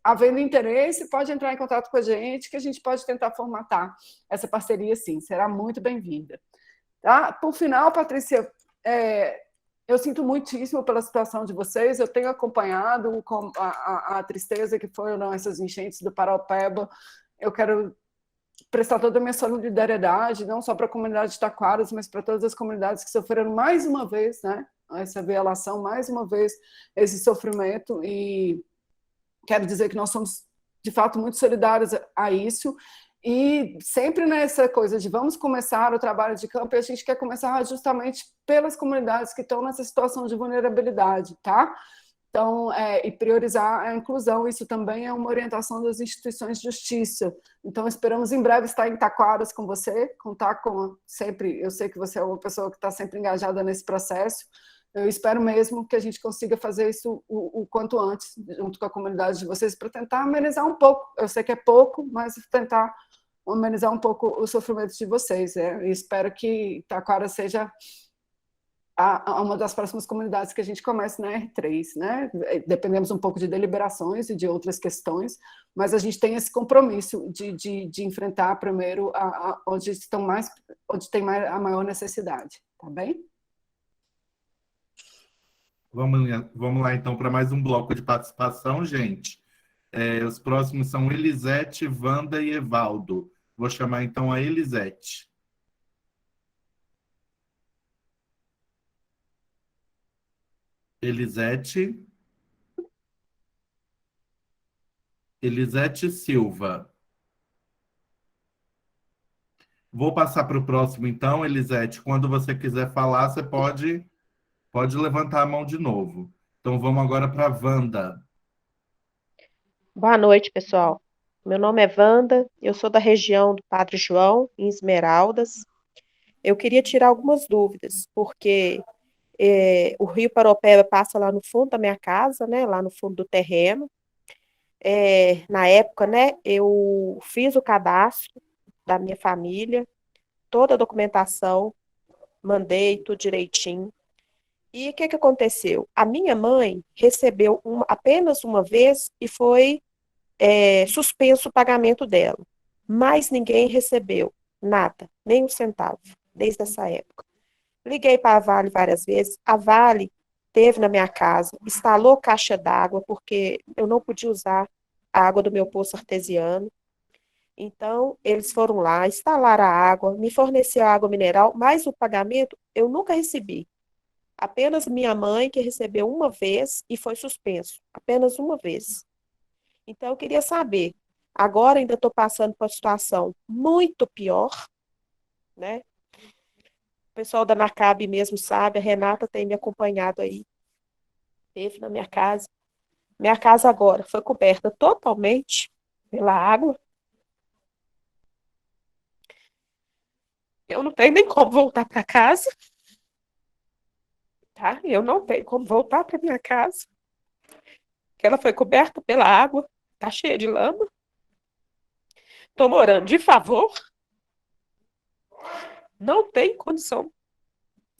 havendo interesse, pode entrar em contato com a gente, que a gente pode tentar formatar essa parceria, sim, será muito bem-vinda. Tá? Por final, Patrícia, eu sinto muitíssimo pela situação de vocês, eu tenho acompanhado com a tristeza que foram essas enchentes do Paraopeba, eu quero prestar toda a minha solidariedade, não só para a comunidade de Taquaras, mas para todas as comunidades que sofreram mais uma vez, né, essa violação, mais uma vez, esse sofrimento, e quero dizer que nós somos, de fato, muito solidários a isso, e sempre nessa coisa de vamos começar o trabalho de campo, e a gente quer começar justamente pelas comunidades que estão nessa situação de vulnerabilidade, tá? Então, e priorizar a inclusão, isso também é uma orientação das instituições de justiça. Então, esperamos em breve estar em Taquaras com você, contar com sempre, eu sei que você é uma pessoa que está sempre engajada nesse processo, eu espero mesmo que a gente consiga fazer isso o quanto antes, junto com a comunidade de vocês, para tentar amenizar um pouco. Eu sei que é pouco, mas tentar amenizar um pouco os sofrimentos de vocês. E espero que Taquara seja uma das próximas comunidades que a gente comece na R3. Né? Dependemos um pouco de deliberações e de outras questões, mas a gente tem esse compromisso de enfrentar primeiro onde tem a maior necessidade. Tá bem? Vamos lá, então, para mais um bloco de participação, gente. Os próximos são Elisete, Wanda e Evaldo. Vou chamar, então, a Elisete. Elisete. Elisete Silva. Vou passar para o próximo, então, Elisete. Quando você quiser falar, você pode levantar a mão de novo. Então, vamos agora para a Wanda. Boa noite, pessoal. Meu nome é Wanda, eu sou da região do Padre João, em Esmeraldas. Eu queria tirar algumas dúvidas, porque o Rio Paraopeba passa lá no fundo da minha casa, né, lá no fundo do terreno. Na época, né, eu fiz o cadastro da minha família, toda a documentação, mandei tudo direitinho. E o que aconteceu? A minha mãe recebeu apenas uma vez e foi suspenso o pagamento dela. Mas ninguém recebeu nada, nem um centavo, desde essa época. Liguei para a Vale várias vezes, a Vale esteve na minha casa, instalou caixa d'água, porque eu não podia usar a água do meu poço artesiano. Então, eles foram lá, instalaram a água, me forneceram água mineral, mas o pagamento eu nunca recebi. Apenas minha mãe que recebeu uma vez e foi suspenso. Apenas uma vez. Então, eu queria saber. Agora ainda estou passando por uma situação muito pior, né? O pessoal da NACAB mesmo sabe, a Renata tem me acompanhado aí. Esteve na minha casa. Minha casa agora foi coberta totalmente pela água. Eu não tenho nem como voltar para casa. Tá? Eu não tenho como voltar para minha casa. Que ela foi coberta pela água, tá cheia de lama. Tô morando de favor. Não tem condição.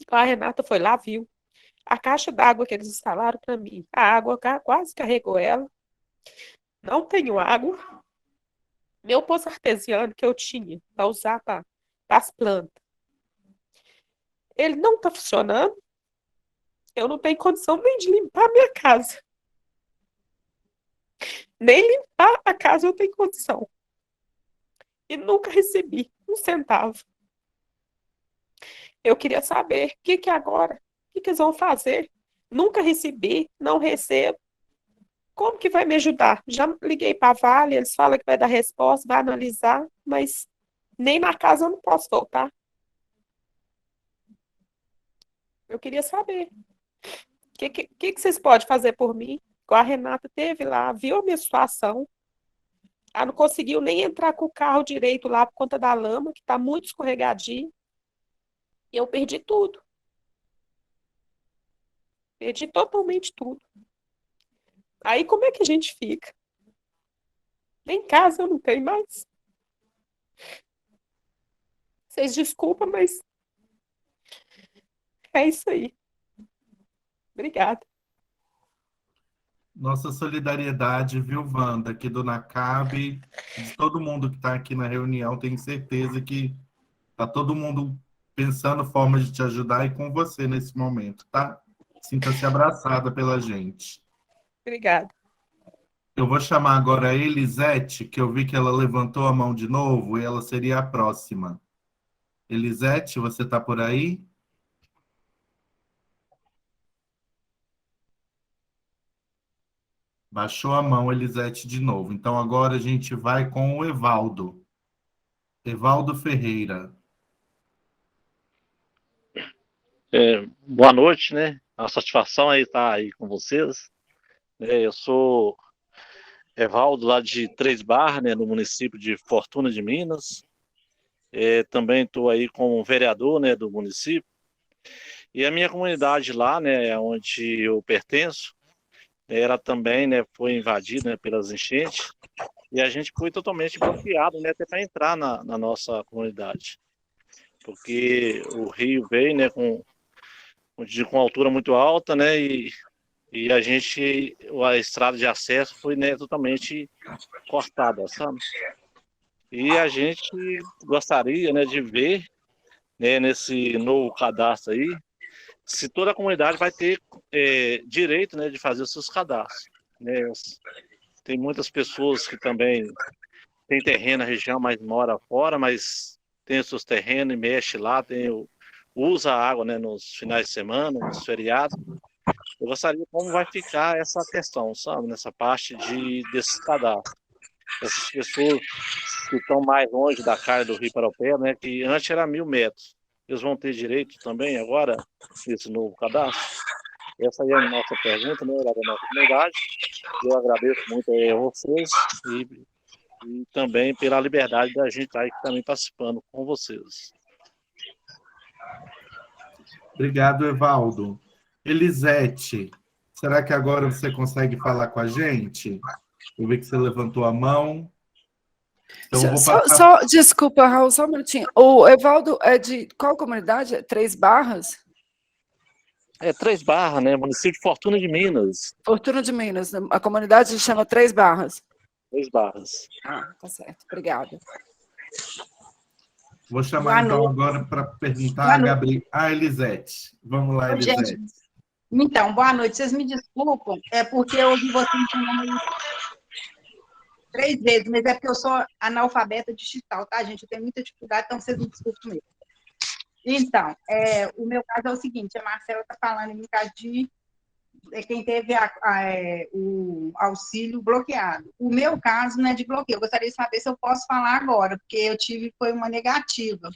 A Renata foi lá, viu a caixa d'água que eles instalaram para mim. A água quase carregou ela. Não tenho água. Meu poço artesiano que eu tinha para usar para as plantas, ele não está funcionando. Eu não tenho condição nem de limpar a minha casa. Nem limpar a casa eu tenho condição. E nunca recebi um centavo. Eu queria saber o que agora, o que eles vão fazer. Nunca recebi, não recebo. Como que vai me ajudar? Já liguei para a Vale, eles falam que vai dar resposta, vai analisar, mas nem na casa eu não posso voltar. Eu queria saber. O que vocês podem fazer por mim? Igual a Renata teve lá, viu a minha situação. Ela não conseguiu nem entrar com o carro direito lá por conta da lama, que está muito escorregadio. E eu perdi tudo. Perdi totalmente tudo. Aí como é que a gente fica? Nem casa eu não tenho mais. Vocês desculpam, mas é isso aí. Obrigada. Nossa solidariedade, viu, Wanda, aqui do NACAB, de todo mundo que está aqui na reunião, tenho certeza que está todo mundo pensando formas de te ajudar e com você nesse momento, tá? Sinta-se abraçada pela gente. Obrigada. Eu vou chamar agora a Elisete, que eu vi que ela levantou a mão de novo e ela seria a próxima. Elisete, você está por aí? Baixou a mão, Elisete, de novo. Então, agora a gente vai com o Evaldo. Evaldo Ferreira. Boa noite, né? É uma satisfação aí estar aí com vocês. Eu sou Evaldo, lá de Três Barras, né, no município de Fortuna de Minas. Também estou aí como vereador, né, do município. E a minha comunidade lá, né, onde eu pertenço, ela também, né, foi invadida, né, pelas enchentes. E a gente foi totalmente bloqueado, né, até para entrar na nossa comunidade. Porque o rio veio, né, com altura muito alta, né, e a estrada de acesso foi, né, totalmente cortada, sabe? E a gente gostaria, né, de ver, né, nesse novo cadastro aí, se toda a comunidade vai ter direito, né, de fazer os seus cadastros, né? Tem muitas pessoas que também têm terreno na região, mas mora fora, mas tem os seus terrenos e mexe lá, usa a água, né, nos finais de semana, nos feriados. Eu gostaria como vai ficar essa questão, sabe, nessa parte desses cadastros. Essas pessoas que estão mais longe da cara do Rio Paraupé, né, que antes era 1.000 metros, eles vão ter direito também agora, nesse novo cadastro? Essa aí é a nossa pergunta, né, da nossa comunidade. Eu agradeço muito a vocês e também pela liberdade da gente estar aí também participando com vocês. Obrigado, Evaldo. Elisete, será que agora você consegue falar com a gente? Eu vi que você levantou a mão. Então, eu vou passar... Desculpa, Raul, só um minutinho. O Evaldo é de qual comunidade? Três Barras? Três Barras, né? Município de Fortuna de Minas. Fortuna de Minas. A comunidade se chama Três Barras. Três Barras. Tá certo. Obrigada. Vou chamar, então, agora para perguntar a Gabriela. Elisete. Vamos lá, Elisete. Gente, então, boa noite. Vocês me desculpam, é porque eu ouvi vocês chamando 3 vezes, mas é porque eu sou analfabeta digital, tá, gente? Eu tenho muita dificuldade, então vocês me desculpem mesmo. Então, o meu caso é o seguinte, a Marcela está falando em caso de quem teve o auxílio bloqueado. O meu caso não é de bloqueio, eu gostaria de saber se eu posso falar agora, porque eu tive, foi uma negativa,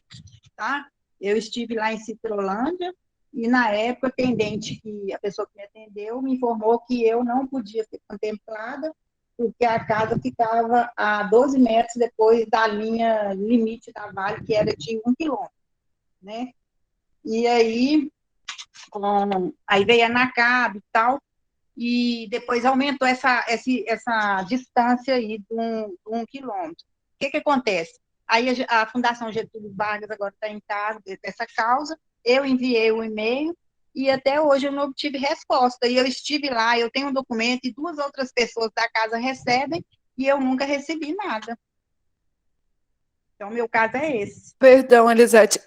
tá? Eu estive lá em Citrolândia, e na época, a pessoa que me atendeu me informou que eu não podia ser contemplada, porque a casa ficava a 12 metros depois da linha limite da Vale, que era de 1 quilômetro, né? E aí, aí veio a NACAB e tal, e depois aumentou essa distância aí de 1 quilômetro. O que acontece? Aí a Fundação Getúlio Vargas agora está em cargo dessa causa, eu enviei um e-mail, e até hoje eu não obtive resposta, e eu estive lá, eu tenho um documento, e 2 outras pessoas da casa recebem, e eu nunca recebi nada. Então, meu caso é esse. Perdão, Elisete,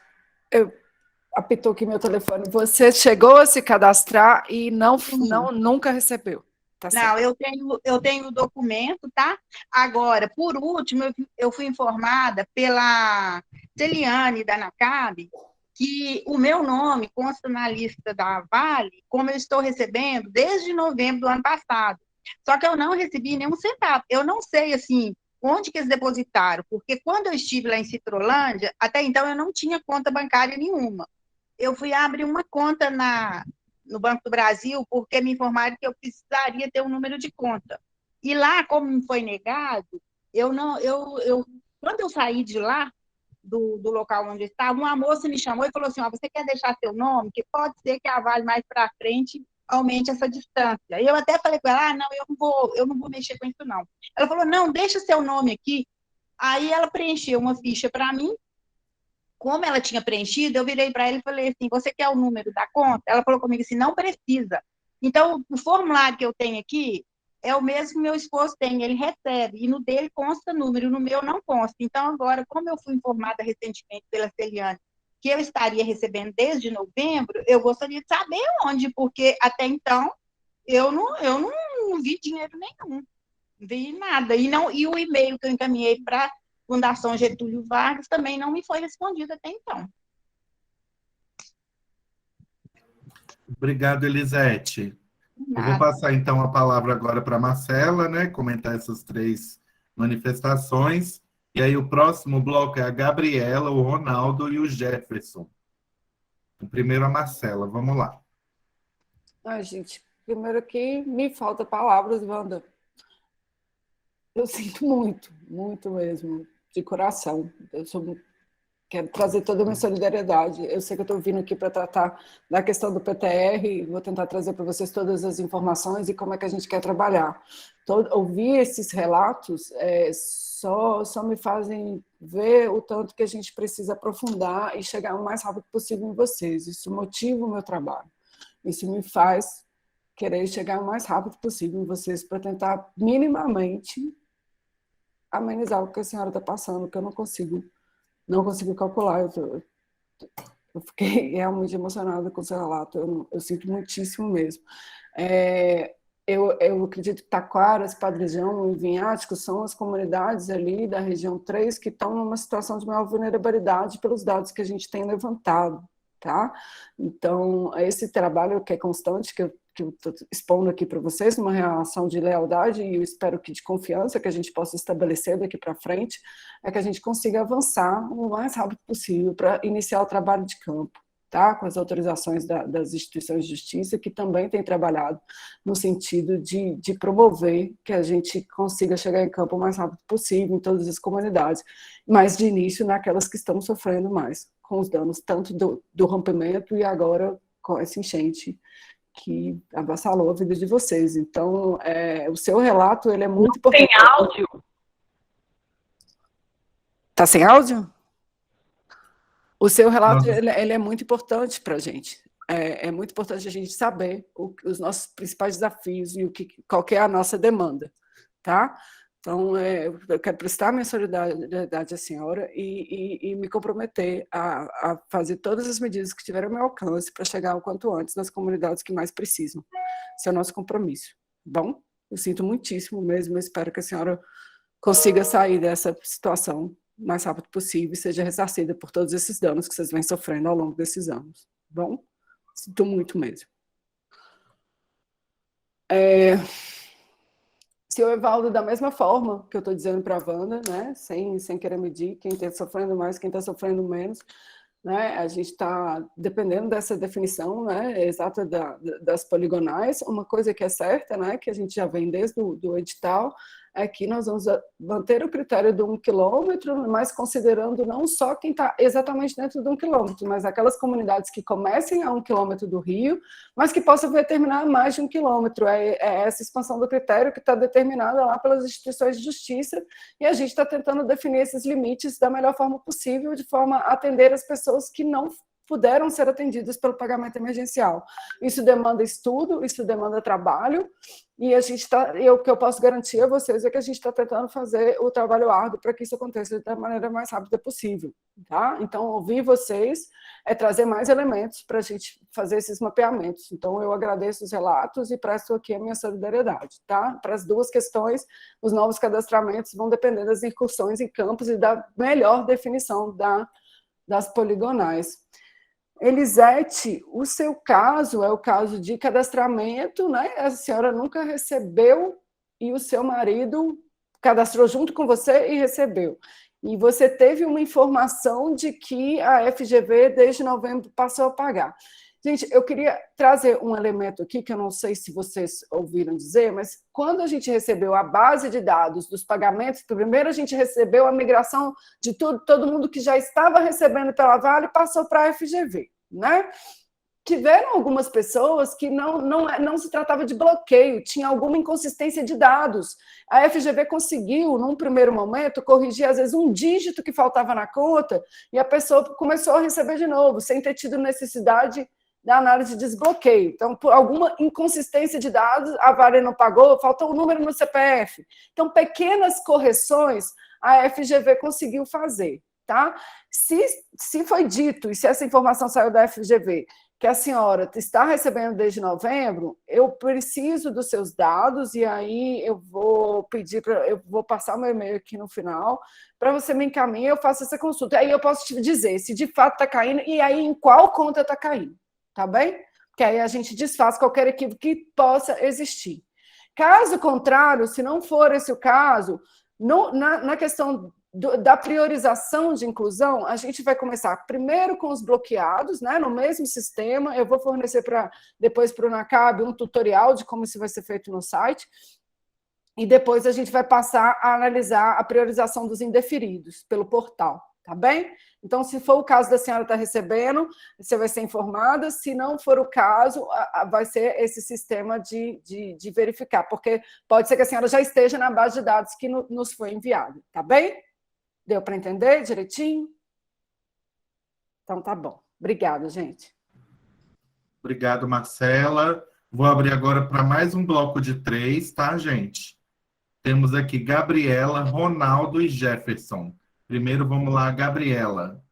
apitou aqui meu telefone. Você chegou a se cadastrar e nunca recebeu. Tá não, certo. eu tenho o documento, tá? Agora, por último, eu fui informada pela Celiane da NACAB que o meu nome consta na lista da Vale, como eu estou recebendo desde novembro do ano passado. Só que eu não recebi nenhum centavo. Eu não sei, assim, onde que eles depositaram, porque quando eu estive lá em Citrolândia, até então eu não tinha conta bancária nenhuma. Eu fui abrir uma conta no Banco do Brasil, porque me informaram que eu precisaria ter um número de conta. E lá, como me foi negado, quando eu saí de lá, do local onde eu estava, uma moça me chamou e falou assim, você quer deixar seu nome? Que pode ser que a Vale mais para frente aumente essa distância. E eu até falei com ela, não, eu não vou mexer com isso, não. Ela falou, não, deixa seu nome aqui. Aí ela preencheu uma ficha para mim. Como ela tinha preenchido, eu virei para ela e falei assim, você quer o número da conta? Ela falou comigo assim, não precisa. Então, o formulário que eu tenho aqui é o mesmo que meu esposo tem, ele recebe, e no dele consta número, no meu não consta. Então, agora, como eu fui informada recentemente pela Celiane que eu estaria recebendo desde novembro, eu gostaria de saber onde, porque até então eu não vi dinheiro nenhum, não vi nada. E o e-mail que eu encaminhei para Fundação Getúlio Vargas também não me foi respondido até então. Obrigado, Elisete. Eu vou passar, então, a palavra agora para a Marcela, né, comentar essas 3 manifestações. E aí o próximo bloco é a Gabriela, o Ronaldo e o Jefferson. Primeiro a Marcela, vamos lá. Ai, gente, primeiro que me falta palavras, Wanda. Eu sinto muito, muito mesmo, de coração. Quero trazer toda a minha solidariedade. Eu sei que eu estou vindo aqui para tratar da questão do PTR, vou tentar trazer para vocês todas as informações e como é que a gente quer trabalhar. Ouvir esses relatos só me fazem ver o tanto que a gente precisa aprofundar e chegar o mais rápido possível em vocês. Isso motiva o meu trabalho. Isso me faz querer chegar o mais rápido possível em vocês para tentar minimamente amenizar o que a senhora está passando, que eu não consigo calcular. Eu fiquei realmente emocionada com o seu relato, eu sinto muitíssimo mesmo. Eu acredito que Taquaras, Padrejão e Vinhático são as comunidades ali da região 3 que estão numa situação de maior vulnerabilidade pelos dados que a gente tem levantado, tá? Então, esse trabalho que é constante, que eu estou expondo aqui para vocês, numa relação de lealdade e eu espero que de confiança que a gente possa estabelecer daqui para frente, é que a gente consiga avançar o mais rápido possível para iniciar o trabalho de campo, tá? Com as autorizações das instituições de justiça, que também têm trabalhado no sentido de promover que a gente consiga chegar em campo o mais rápido possível em todas as comunidades, mas de início naquelas que estão sofrendo mais, com os danos tanto do rompimento e agora com essa enchente que avassalou a vida de vocês. Então, o seu relato, ele é muito importante. Tem áudio? Tá sem áudio? O seu relato, ele é muito importante para a gente. É muito importante a gente saber os nossos principais desafios e qual que é a nossa demanda, tá? Então, eu quero prestar minha solidariedade à senhora e me comprometer a fazer todas as medidas que tiverem ao meu alcance para chegar o quanto antes nas comunidades que mais precisam. Esse é o nosso compromisso. Bom, eu sinto muitíssimo mesmo, eu espero que a senhora consiga sair dessa situação o mais rápido possível e seja ressarcida por todos esses danos que vocês vêm sofrendo ao longo desses anos. Bom, sinto muito mesmo. Senhor Evaldo, da mesma forma que eu estou dizendo para a Wanda, né, sem querer medir quem está sofrendo mais, quem está sofrendo menos, né, a gente está dependendo dessa definição, né, exata das poligonais. Uma coisa que é certa, né, que a gente já vem desde o edital, é que nós vamos manter o critério do 1 quilômetro, mas considerando não só quem está exatamente dentro de 1 quilômetro, mas aquelas comunidades que comecem a 1 quilômetro do rio, mas que possam determinar mais de 1 quilômetro. É essa expansão do critério que está determinada lá pelas instituições de justiça, e a gente está tentando definir esses limites da melhor forma possível, de forma a atender as pessoas que não puderam ser atendidas pelo pagamento emergencial. Isso demanda estudo, isso demanda trabalho, e o que eu posso garantir a vocês é que a gente está tentando fazer o trabalho árduo para que isso aconteça da maneira mais rápida possível. Tá? Então, ouvir vocês é trazer mais elementos para a gente fazer esses mapeamentos. Então, eu agradeço os relatos e presto aqui a minha solidariedade. Tá? Para as duas questões, os novos cadastramentos vão depender das incursões em campos e da melhor definição das poligonais. Elisete, o seu caso é o caso de cadastramento, né? A senhora nunca recebeu e o seu marido cadastrou junto com você e recebeu. E você teve uma informação de que a FGV, desde novembro, passou a pagar. Gente, eu queria trazer um elemento aqui, que eu não sei se vocês ouviram dizer, mas quando a gente recebeu a base de dados dos pagamentos, primeiro a gente recebeu a migração de todo mundo que já estava recebendo pela Vale passou para a FGV, né? Tiveram algumas pessoas que não se tratava de bloqueio, tinha alguma inconsistência de dados. A FGV conseguiu, num primeiro momento, corrigir, às vezes, um dígito que faltava na conta, e a pessoa começou a receber de novo, sem ter tido necessidade da análise de desbloqueio. Então, por alguma inconsistência de dados, a Vale não pagou, faltou um número no CPF. Então, pequenas correções a FGV conseguiu fazer. Tá? Se foi dito, e se essa informação saiu da FGV, que a senhora está recebendo desde novembro, eu preciso dos seus dados, e aí eu vou passar o meu e-mail aqui no final, para você me encaminhar, eu faço essa consulta. Aí eu posso te dizer se de fato está caindo, e aí em qual conta está caindo, tá bem? Porque aí a gente desfaz qualquer equívoco que possa existir. Caso contrário, se não for esse o caso, na questão da priorização de inclusão, a gente vai começar primeiro com os bloqueados, né, no mesmo sistema. Eu vou fornecer depois para o NACAB um tutorial de como isso vai ser feito no site, e depois a gente vai passar a analisar a priorização dos indeferidos pelo portal, tá bem? Então, se for o caso da senhora estar recebendo, você vai ser informada. Se não for o caso, vai ser esse sistema de verificar, porque pode ser que a senhora já esteja na base de dados que nos foi enviada, tá bem? Deu para entender direitinho? Então, tá bom. Obrigada, gente. Obrigado, Marcela. Vou abrir agora para mais um bloco de 3, tá, gente? Temos aqui Gabriela, Ronaldo e Jefferson. Primeiro, vamos lá, Gabriela.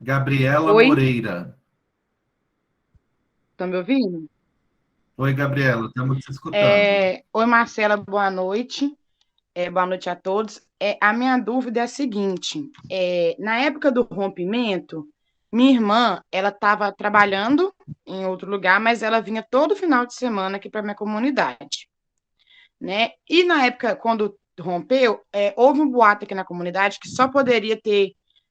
Gabriela Oi. Moreira. Estão me ouvindo? Oi, Gabriela, estamos te escutando. Oi, Marcela, boa noite. Boa noite a todos. A minha dúvida é a seguinte: na época do rompimento, minha irmã, ela estava trabalhando em outro lugar, mas ela vinha todo final de semana aqui para minha comunidade, né? E na época, quando rompeu, houve um boato aqui na comunidade que só poderia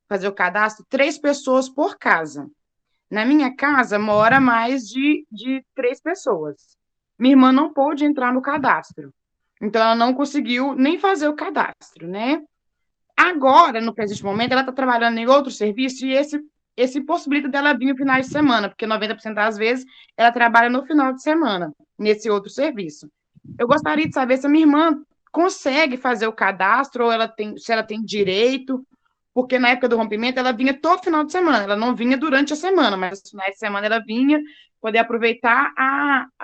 fazer o cadastro 3 pessoas por casa. Na minha casa mora mais de 3 pessoas. Minha irmã não pôde entrar no cadastro. Então, ela não conseguiu nem fazer o cadastro, né? Agora, no presente momento, ela está trabalhando em outro serviço, e esse possibilita dela vir no final de semana, porque 90% das vezes ela trabalha no final de semana, nesse outro serviço. Eu gostaria de saber se a minha irmã consegue fazer o cadastro, ou se ela tem direito, porque na época do rompimento ela vinha todo final de semana, ela não vinha durante a semana, mas no final de semana ela vinha poder aproveitar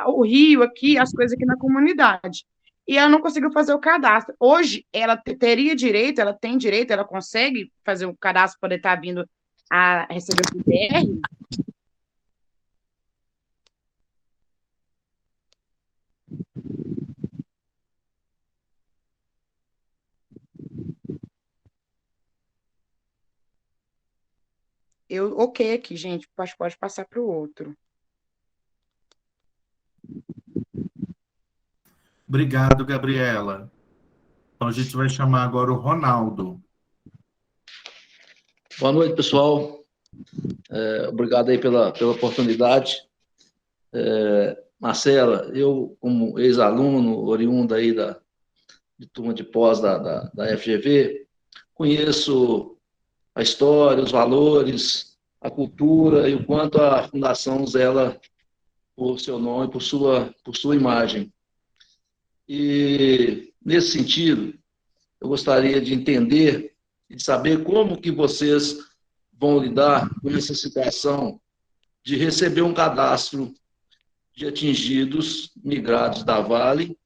o rio aqui, as coisas aqui na comunidade. E ela não conseguiu fazer o cadastro. Hoje, ela teria direito, ela tem direito, ela consegue fazer o cadastro para poder estar vindo a receber o PDR? eu ok aqui, gente, pode passar para o outro. Obrigado, Gabriela. Então, a gente vai chamar agora o Ronaldo. Boa noite, pessoal. Obrigado aí pela oportunidade. Marcela, eu, como ex-aluno, oriundo aí de turma de pós da FGV, conheço a história, os valores, a cultura e o quanto a Fundação zela por seu nome, por sua imagem. E, nesse sentido, eu gostaria de entender e de saber como que vocês vão lidar com essa situação de receber um cadastro de atingidos migrados da Vale,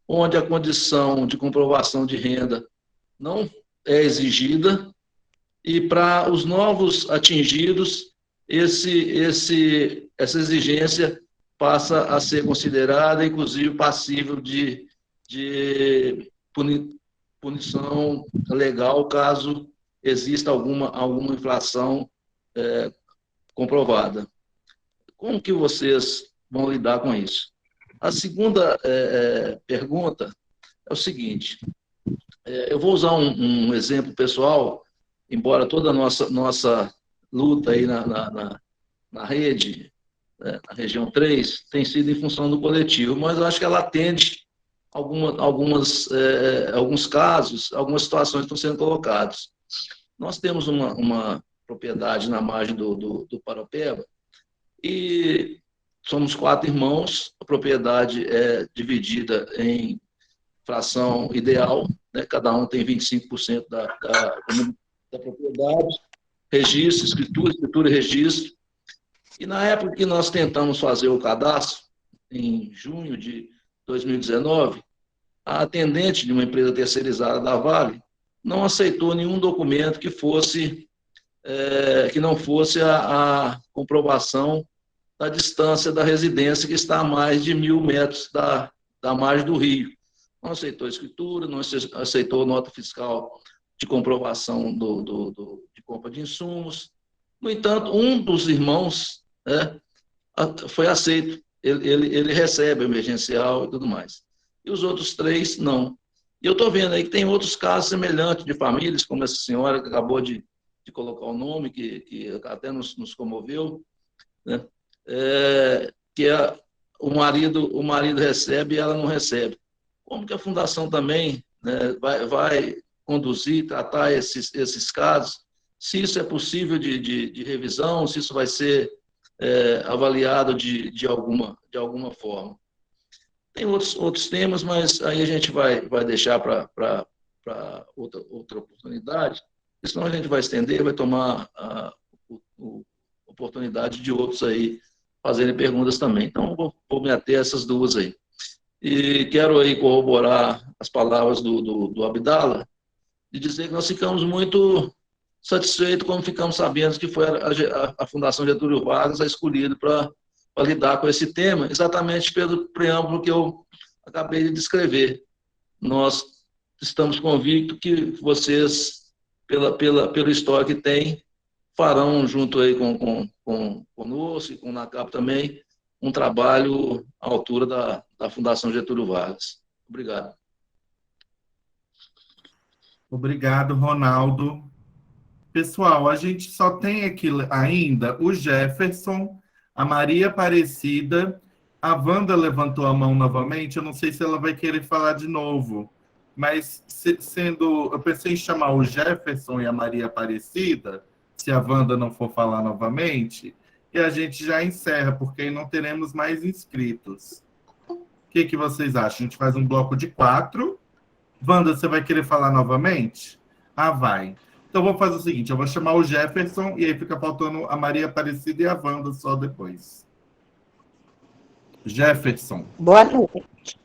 onde a condição de comprovação de renda não é exigida, e para os novos atingidos, essa exigência passa a ser considerada, inclusive, passível de punição legal, caso exista alguma inflação comprovada. Como que vocês vão lidar com isso? A segunda pergunta é o seguinte, eu vou usar um exemplo pessoal, embora toda a nossa luta aí na rede, na região 3, tem sido em função do coletivo, mas eu acho que ela atende alguns casos, algumas situações que estão sendo colocadas. Nós temos uma propriedade na margem do Paropeba e somos 4 irmãos, a propriedade é dividida em fração ideal, né? Cada um tem 25% da propriedade, registro, escritura e registro. E na época que nós tentamos fazer o cadastro, em junho de 2019, a atendente de uma empresa terceirizada da Vale não aceitou nenhum documento que não fosse a comprovação da distância da residência, que está a mais de 1.000 metros da margem do rio. Não aceitou escritura, não aceitou nota fiscal de comprovação de compra de insumos. No entanto, um dos irmãos foi aceito. Ele recebe o emergencial e tudo mais. E os outros 3, não. E eu estou vendo aí que tem outros casos semelhantes de famílias, como essa senhora que acabou de colocar o nome, que até nos comoveu, né? Que o marido recebe e ela não recebe. Como que a Fundação também, né, vai conduzir, tratar esses casos, se isso é possível de revisão, se isso vai ser avaliado de alguma forma. Tem outros temas, mas aí a gente vai deixar para outra oportunidade, senão a gente vai estender, vai tomar a oportunidade de outros aí fazerem perguntas também. Então, vou me ater a essas duas aí. E quero aí corroborar as palavras do Abdala, de dizer que nós ficamos muito satisfeitos como ficamos sabendo que foi a Fundação Getúlio Vargas a escolhida para lidar com esse tema, exatamente pelo preâmbulo que eu acabei de descrever. Nós estamos convictos que vocês, pelo histórico que tem, farão, junto aí conosco e com o NACAP também, um trabalho à altura da Fundação Getúlio Vargas. Obrigado. Obrigado, Ronaldo. Pessoal, a gente só tem aqui ainda o Jefferson, a Maria Aparecida, a Wanda levantou a mão novamente, eu não sei se ela vai querer falar de novo, mas eu pensei em chamar o Jefferson e a Maria Aparecida, se a Wanda não for falar novamente, e a gente já encerra, porque aí não teremos mais inscritos. O que vocês acham? A gente faz um bloco de 4. Wanda, você vai querer falar novamente? Ah, vai. Então, vou fazer o seguinte, eu vou chamar o Jefferson, e aí fica faltando a Maria Aparecida e a Wanda só depois. Jefferson. Boa noite.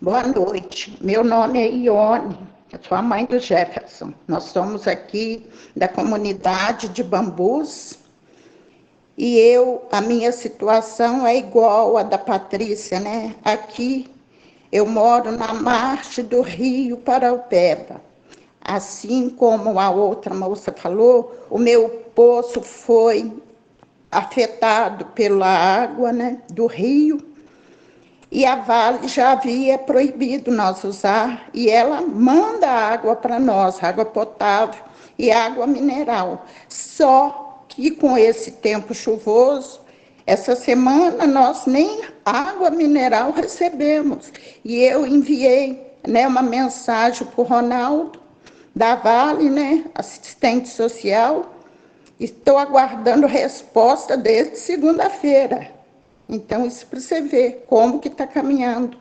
Boa noite. Meu nome é Ione, eu sou a mãe do Jefferson. Nós somos aqui da comunidade de Bambus, e a minha situação é igual à da Patrícia, né? Aqui eu moro na margem do rio Paraupeba. Assim como a outra moça falou, o meu poço foi afetado pela água, né, do rio, e a Vale já havia proibido nós usar, e ela manda água para nós, água potável e água mineral. Só que com esse tempo chuvoso, essa semana nós nem água mineral recebemos. E eu enviei, né, uma mensagem para o Ronaldo, da Vale, né, assistente social. Estou aguardando resposta desde segunda-feira. Então, isso para você ver como que está caminhando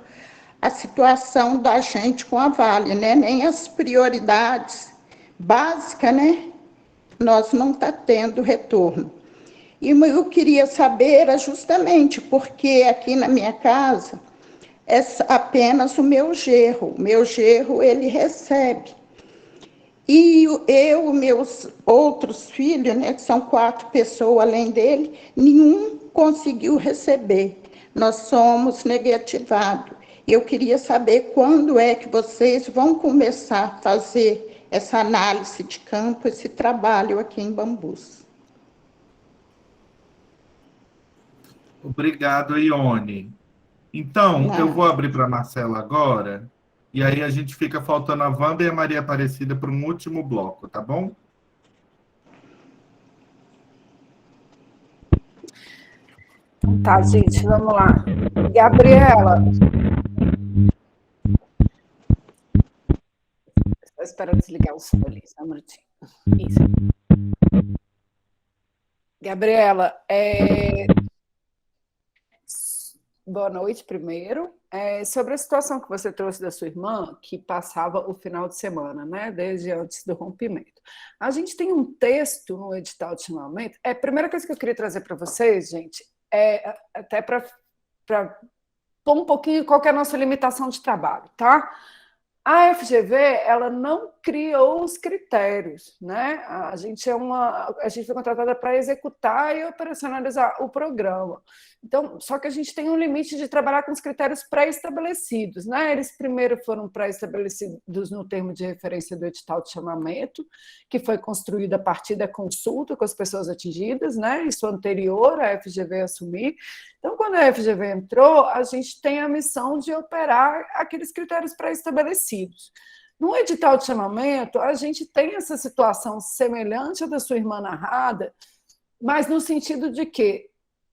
a situação da gente com a Vale, né? Nem as prioridades básicas, né? Nós não está tendo retorno. E eu queria saber era justamente porque aqui na minha casa é apenas o meu genro. O meu genro, ele recebe. E eu, meus outros filhos, né, que são 4 pessoas além dele, nenhum conseguiu receber. Nós somos negativados. Eu queria saber quando é que vocês vão começar a fazer essa análise de campo, esse trabalho aqui em Bambus. Obrigado, Ione. Então, eu vou abrir para a Marcela agora, e aí a gente fica faltando a Wanda e a Maria Aparecida para um último bloco, tá bom? Tá, gente, vamos lá. Gabriela. Estou esperando desligar o som ali, só um minutinho. Isso. Gabriela, boa noite primeiro. Sobre a situação que você trouxe da sua irmã, que passava o final de semana, né, desde antes do rompimento. A gente tem um texto no edital de chamamento. A primeira coisa que eu queria trazer para vocês, gente, até para pôr um pouquinho qual que é a nossa limitação de trabalho, tá? A FGV, ela não criou os critérios, né? A gente foi contratada para executar e operacionalizar o programa. Então, só que a gente tem um limite de trabalhar com os critérios pré-estabelecidos, né? Eles primeiro foram pré-estabelecidos no termo de referência do edital de chamamento, que foi construído a partir da consulta com as pessoas atingidas, né? Isso anterior à FGV assumir. Então, quando a FGV entrou, a gente tem a missão de operar aqueles critérios pré-estabelecidos. No edital de chamamento, a gente tem essa situação semelhante à da sua irmã narrada, mas no sentido de que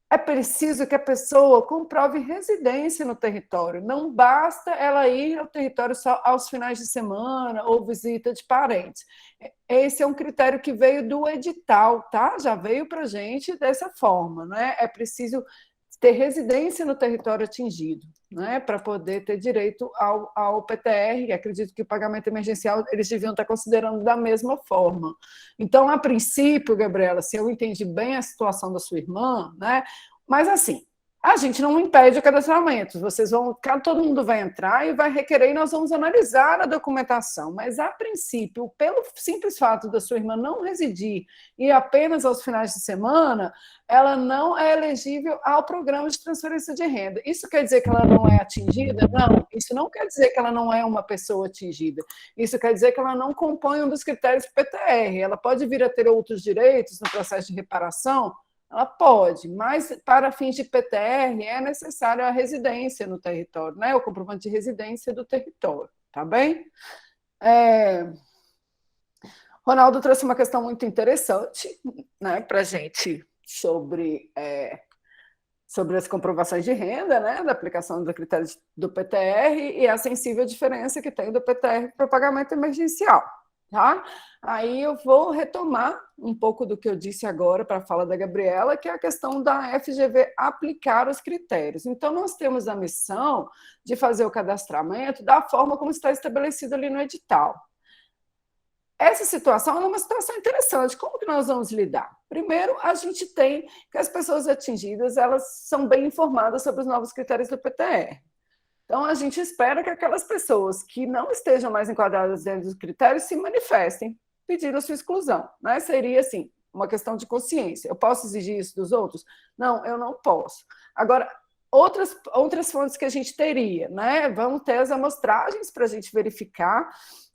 é preciso que a pessoa comprove residência no território. Não basta ela ir ao território só aos finais de semana ou visita de parentes. Esse é um critério que veio do edital, tá? Já veio para a gente dessa forma, né? É preciso ter residência no território atingido, né, para poder ter direito ao PTR, e acredito que o pagamento emergencial eles deviam estar considerando da mesma forma. Então, a princípio, Gabriela, se eu entendi bem a situação da sua irmã, né, mas assim, a gente não impede o cadastramento, todo mundo vai entrar e vai requerer e nós vamos analisar a documentação, mas a princípio, pelo simples fato da sua irmã não residir e apenas aos finais de semana, ela não é elegível ao programa de transferência de renda. Isso quer dizer que ela não é atingida? Não, isso não quer dizer que ela não é uma pessoa atingida, isso quer dizer que ela não compõe um dos critérios PTR, ela pode vir a ter outros direitos no processo de reparação. Ela pode, mas para fins de PTR é necessário a residência no território, né? O comprovante de residência do território, tá bem? Ronaldo trouxe uma questão muito interessante, né, para a gente sobre as comprovações de renda, né, da aplicação do critério do PTR e a sensível diferença que tem do PTR para o pagamento emergencial. Tá? Aí eu vou retomar um pouco do que eu disse agora para a fala da Gabriela, que é a questão da FGV aplicar os critérios. Então, nós temos a missão de fazer o cadastramento da forma como está estabelecido ali no edital. Essa situação é uma situação interessante. Como que nós vamos lidar? Primeiro, a gente tem que as pessoas atingidas elas são bem informadas sobre os novos critérios do PTR. Então, a gente espera que aquelas pessoas que não estejam mais enquadradas dentro dos critérios se manifestem pedindo a sua exclusão, né? Seria, assim, uma questão de consciência. Eu posso exigir isso dos outros? Não, eu não posso. Agora, outras fontes que a gente teria, né? Vamos ter as amostragens para a gente verificar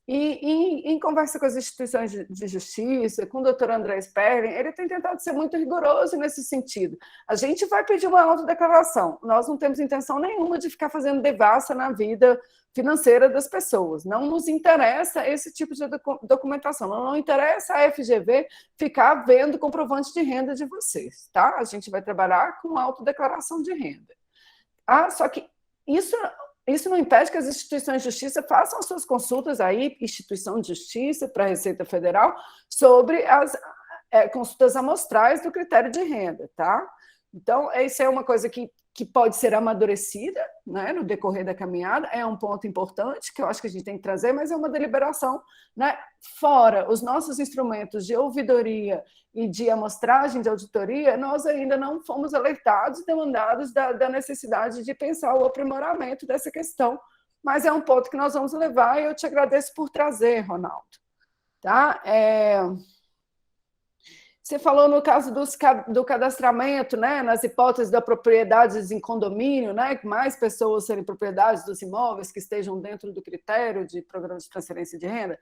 E em conversa com as instituições de justiça, com o doutor André Sperling, ele tem tentado ser muito rigoroso nesse sentido. A gente vai pedir uma autodeclaração. Nós não temos intenção nenhuma de ficar fazendo devassa na vida financeira das pessoas. Não nos interessa esse tipo de documentação. Não interessa a FGV ficar vendo comprovante de renda de vocês. Tá? A gente vai trabalhar com autodeclaração de renda. Só que isso não impede que as instituições de justiça façam as suas consultas aí, instituição de justiça para a Receita Federal, sobre as consultas amostrais do critério de renda, tá? Então, isso é uma coisa que pode ser amadurecida, né, no decorrer da caminhada, é um ponto importante que eu acho que a gente tem que trazer, mas é uma deliberação, né? Fora os nossos instrumentos de ouvidoria e de amostragem de auditoria, nós ainda não fomos alertados e demandados da necessidade de pensar o aprimoramento dessa questão, mas é um ponto que nós vamos levar e eu te agradeço por trazer, Ronaldo. Tá? Você falou no caso do cadastramento, né, nas hipóteses da propriedade em condomínio, né, que mais pessoas serem propriedades dos imóveis que estejam dentro do critério de programa de transferência de renda.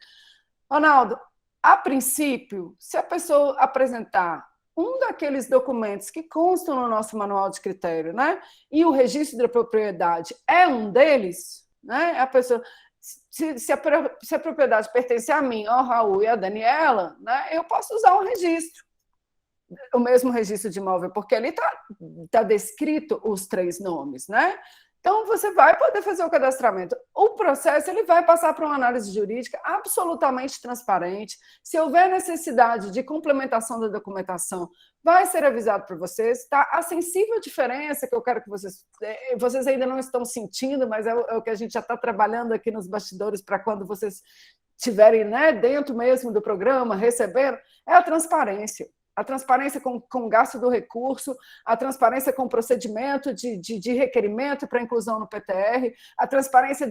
Ronaldo, a princípio, se a pessoa apresentar um daqueles documentos que constam no nosso manual de critério, né, e o registro da propriedade é um deles, né, a pessoa... Se a propriedade pertence a mim, ao Raul e a Daniela, né, eu posso usar um registro. O mesmo registro de imóvel, porque ali está descrito os 3 nomes, né? Então, você vai poder fazer o cadastramento. O processo ele vai passar por uma análise jurídica absolutamente transparente. Se houver necessidade de complementação da documentação, vai ser avisado para vocês. Tá? A sensível diferença que eu quero que vocês ainda não estão sentindo, mas é o que a gente já está trabalhando aqui nos bastidores para quando vocês estiverem, né, dentro mesmo do programa, recebendo, é a transparência. A transparência com o gasto do recurso, a transparência com o procedimento de requerimento para inclusão no PTR, a transparência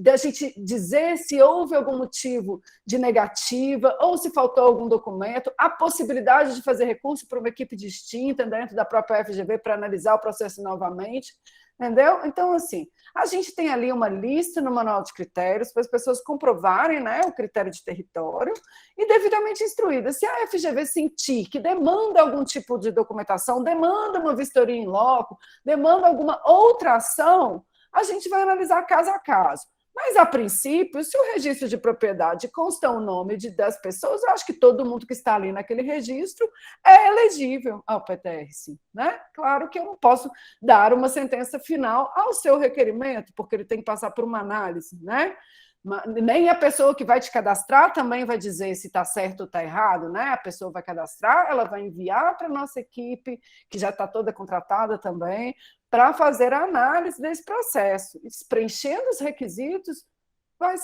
da gente dizer se houve algum motivo de negativa ou se faltou algum documento, a possibilidade de fazer recurso para uma equipe distinta dentro da própria FGV para analisar o processo novamente. Entendeu? Então, assim, a gente tem ali uma lista no manual de critérios para as pessoas comprovarem, né, o critério de território e devidamente instruídas. Se a FGV sentir que demanda algum tipo de documentação, demanda uma vistoria em loco, demanda alguma outra ação, a gente vai analisar caso a caso. Mas, a princípio, se o registro de propriedade consta o nome das pessoas, eu acho que todo mundo que está ali naquele registro é elegível ao PTR, sim, né? Claro que eu não posso dar uma sentença final ao seu requerimento, porque ele tem que passar por uma análise, né? Nem a pessoa que vai te cadastrar também vai dizer se está certo ou está errado, né? A pessoa vai cadastrar, ela vai enviar para a nossa equipe, que já está toda contratada também, para fazer a análise desse processo. Preenchendo os requisitos, vai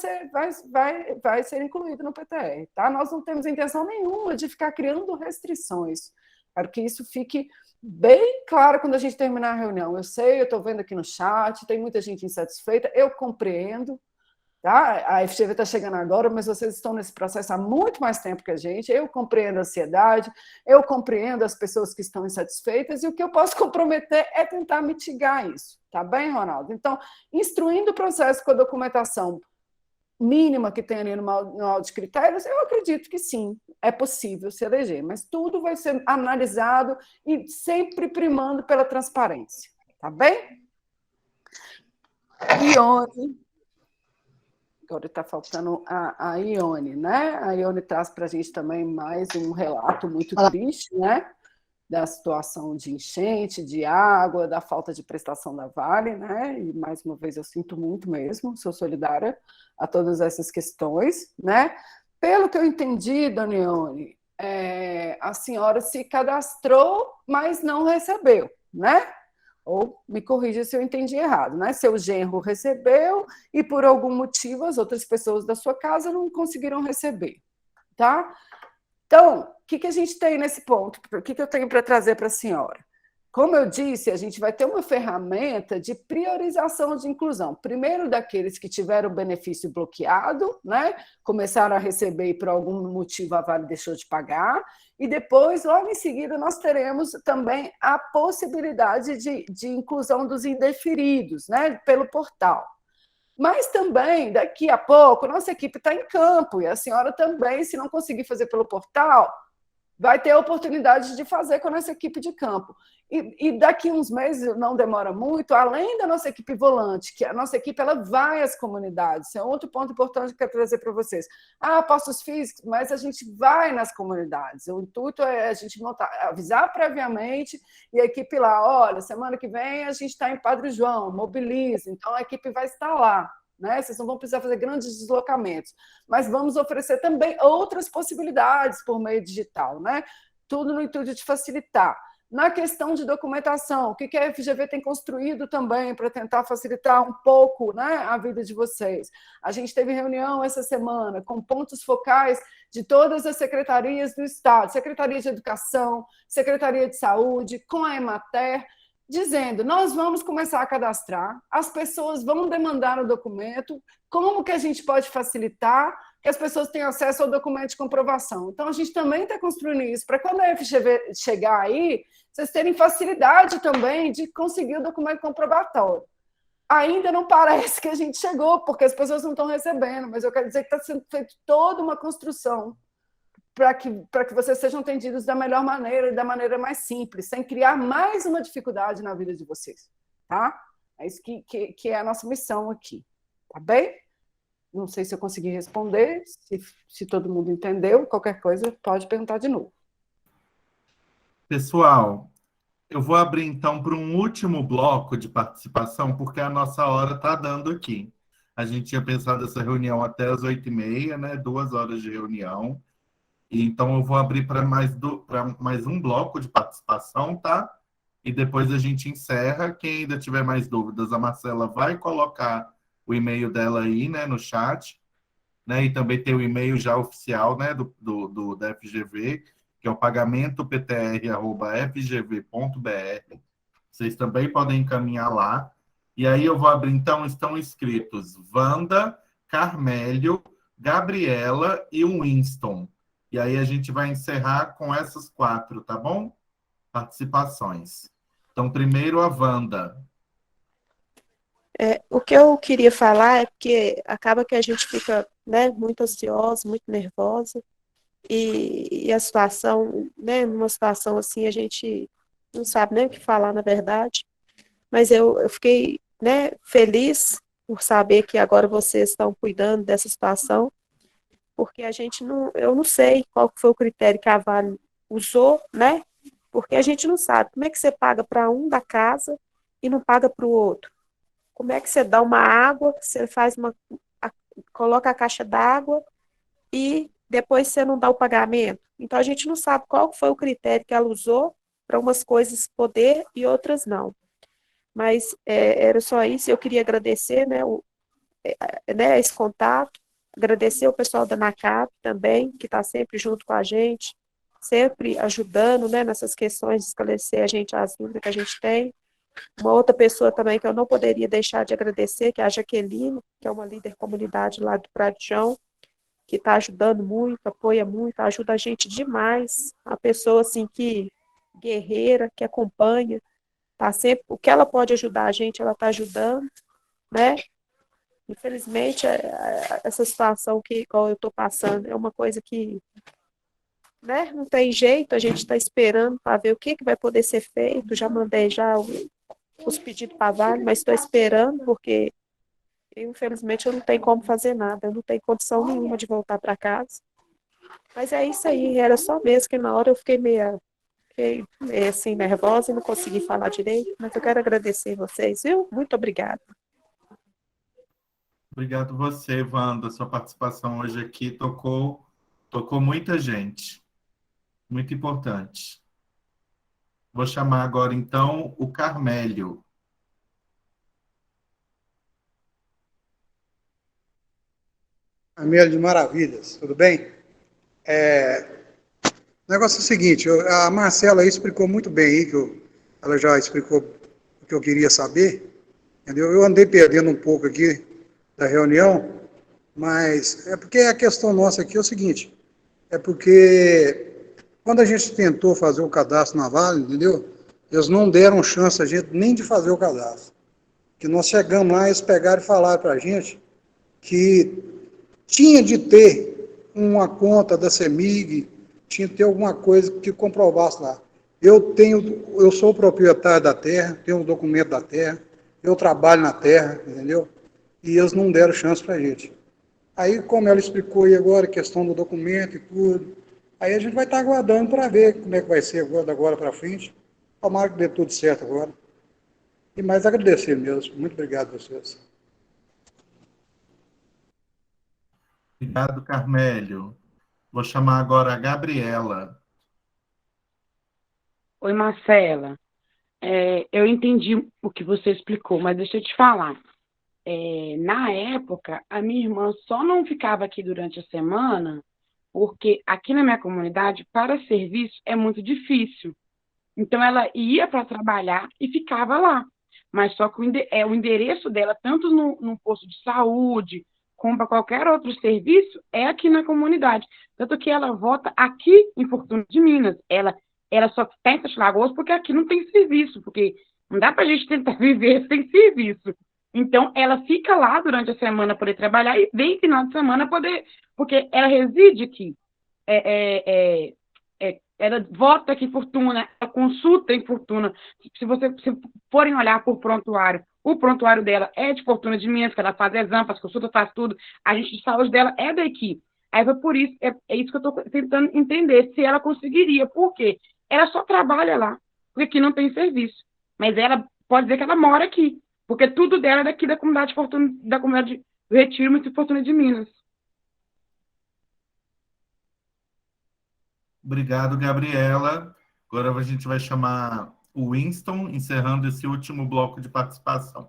ser incluído no PTR. Tá? Nós não temos intenção nenhuma de ficar criando restrições. Quero que isso fique bem claro quando a gente terminar a reunião. Eu sei, eu estou vendo aqui no chat, tem muita gente insatisfeita, eu compreendo. Tá? A FGV está chegando agora, mas vocês estão nesse processo há muito mais tempo que a gente. Eu compreendo a ansiedade, eu compreendo as pessoas que estão insatisfeitas, e o que eu posso comprometer é tentar mitigar isso. Tá bem, Ronaldo? Então, instruindo o processo com a documentação mínima que tem ali no manual de critérios, eu acredito que sim, é possível se eleger, mas tudo vai ser analisado e sempre primando pela transparência. Tá bem? Ione. Agora está faltando a Ione, né? A Ione traz para a gente também mais um relato muito triste, né? Da situação de enchente, de água, da falta de prestação da Vale, né? E mais uma vez eu sinto muito mesmo, sou solidária a todas essas questões, né? Pelo que eu entendi, dona Ione, a senhora se cadastrou, mas não recebeu, né? Ou me corrija se eu entendi errado, né? Seu genro recebeu e por algum motivo as outras pessoas da sua casa não conseguiram receber, tá? Então, o que a gente tem nesse ponto? O que eu tenho para trazer para a senhora? Como eu disse, a gente vai ter uma ferramenta de priorização de inclusão. Primeiro daqueles que tiveram o benefício bloqueado, né? Começaram a receber e por algum motivo a Vale deixou de pagar, e depois, logo em seguida, nós teremos também a possibilidade de inclusão dos indeferidos, né? Pelo portal. Mas também, daqui a pouco, nossa equipe está em campo, e a senhora também, se não conseguir fazer pelo portal, vai ter a oportunidade de fazer com a nossa equipe de campo. E daqui uns meses, não demora muito, além da nossa equipe volante, que a nossa equipe ela vai às comunidades. Esse é outro ponto importante que eu quero trazer para vocês. Postos físicos, mas a gente vai nas comunidades. O intuito é a gente avisar previamente e a equipe lá, olha, semana que vem a gente está em Padre João, mobiliza, então a equipe vai estar lá. Né? Vocês não vão precisar fazer grandes deslocamentos, mas vamos oferecer também outras possibilidades por meio digital, né? Tudo no intuito de facilitar. Na questão de documentação, o que a FGV tem construído também para tentar facilitar um pouco, né, a vida de vocês? A gente teve reunião essa semana com pontos focais de todas as secretarias do Estado, Secretaria de Educação, Secretaria de Saúde, com a Emater, dizendo, nós vamos começar a cadastrar, as pessoas vão demandar o documento, como que a gente pode facilitar que as pessoas tenham acesso ao documento de comprovação. Então, a gente também está construindo isso, para quando a FGV chegar aí, vocês terem facilidade também de conseguir o documento comprobatório. Ainda não parece que a gente chegou, porque as pessoas não estão recebendo, mas eu quero dizer que está sendo feita toda uma construção para que vocês sejam atendidos da melhor maneira e da maneira mais simples, sem criar mais uma dificuldade na vida de vocês, tá? É isso que é a nossa missão aqui, tá bem? Não sei se eu consegui responder, se todo mundo entendeu, qualquer coisa pode perguntar de novo. Pessoal, eu vou abrir então para um último bloco de participação, porque a nossa hora está dando aqui. A gente tinha pensado essa reunião até as 8h30, né? 2 horas de reunião. Então, eu vou abrir para mais um bloco de participação, tá? E depois a gente encerra. Quem ainda tiver mais dúvidas, a Marcela vai colocar o e-mail dela aí, né, no chat, né? E também tem o e-mail já oficial, né, da FGV, que é o pagamentoptr@fgv.br. Vocês também podem encaminhar lá. E aí eu vou abrir, então, estão inscritos Wanda, Carmélio, Gabriela e o Winston. E aí a gente vai encerrar com essas 4, tá bom? Participações. Então, primeiro a Wanda. O que eu queria falar é porque acaba que a gente fica, né, muito ansiosa, muito nervosa, e a situação, né, numa situação assim, a gente não sabe nem o que falar, na verdade, mas eu fiquei, né, feliz por saber que agora vocês estão cuidando dessa situação, porque eu não sei qual foi o critério que a Vale usou, né? Porque a gente não sabe como é que você paga para um da casa e não paga para o outro. Como é que você dá uma água, você coloca a caixa d'água e depois você não dá o pagamento. Então a gente não sabe qual foi o critério que ela usou para umas coisas poder e outras não. Mas era só isso. Eu queria agradecer, né, esse contato. Agradecer o pessoal da NACAP também, que está sempre junto com a gente, sempre ajudando, né, nessas questões de esclarecer a gente as dúvidas que a gente tem. Uma outra pessoa também que eu não poderia deixar de agradecer, que é a Jaqueline, que é uma líder comunidade lá do Pradjão, que está ajudando muito, apoia muito, ajuda a gente demais. Uma pessoa assim que guerreira, que acompanha, tá sempre, o que ela pode ajudar a gente, ela está ajudando, né? Infelizmente, essa situação que eu estou passando é uma coisa que, né, não tem jeito, a gente está esperando para ver o que vai poder ser feito. Já mandei os pedidos para a Vale, mas estou esperando, porque, infelizmente, eu não tenho como fazer nada, eu não tenho condição nenhuma de voltar para casa. Mas é isso aí, era só mesmo que na hora eu fiquei meio assim, nervosa e não consegui falar direito, mas eu quero agradecer vocês, viu? Muito obrigada. Obrigado você, Wanda. Sua participação hoje aqui tocou muita gente. Muito importante. Vou chamar agora, então, o Carmélio. Carmélio de Maravilhas, tudo bem? O negócio é o seguinte, a Marcela aí explicou muito bem aí, ela já explicou o que eu queria saber, entendeu? Eu andei perdendo um pouco aqui da reunião, mas é porque a questão nossa aqui é o seguinte, é porque quando a gente tentou fazer o cadastro na Vale, entendeu? Eles não deram chance a gente nem de fazer o cadastro. que nós chegamos lá, eles pegaram e falaram para a gente que tinha de ter uma conta da CEMIG, tinha de ter alguma coisa que comprovasse lá. Eu sou o proprietário da terra, tenho o documento da terra, eu trabalho na terra, entendeu? E eles não deram chance para a gente. Aí, como ela explicou aí agora, a questão do documento e tudo, aí a gente vai estar aguardando para ver como é que vai ser agora para frente. Tomara que dê tudo certo agora. E mais agradecer mesmo. Muito obrigado a vocês. Obrigado, Carmélio. Vou chamar agora a Gabriela. Oi, Marcela. Eu entendi o que você explicou, mas deixa eu te falar. Na época, a minha irmã só não ficava aqui durante a semana, porque aqui na minha comunidade, para serviço, é muito difícil. Então, ela ia para trabalhar e ficava lá. Mas só que o endereço dela, tanto no posto de saúde, como para qualquer outro serviço, é aqui na comunidade. Tanto que ela vota aqui em Fortuna de Minas. Ela só está em Sete Lagoas porque aqui não tem serviço, porque não dá para a gente tentar viver sem serviço. Então, ela fica lá durante a semana poder trabalhar e vem final de semana poder, porque ela reside aqui. Ela vota aqui em Fortuna, ela consulta em Fortuna. Se forem olhar por prontuário, o prontuário dela é de Fortuna de Minas, que ela faz exame, faz consulta, faz tudo. A gente de saúde dela é daqui. Aí foi por isso, é isso que eu estou tentando entender, se ela conseguiria. Por quê? Ela só trabalha lá, porque aqui não tem serviço. Mas ela pode dizer que ela mora aqui, porque tudo dela é daqui da comunidade Fortuna, da comunidade do Retiro e Fortuna de Minas. Obrigado, Gabriela. Agora a gente vai chamar o Winston, encerrando esse último bloco de participação.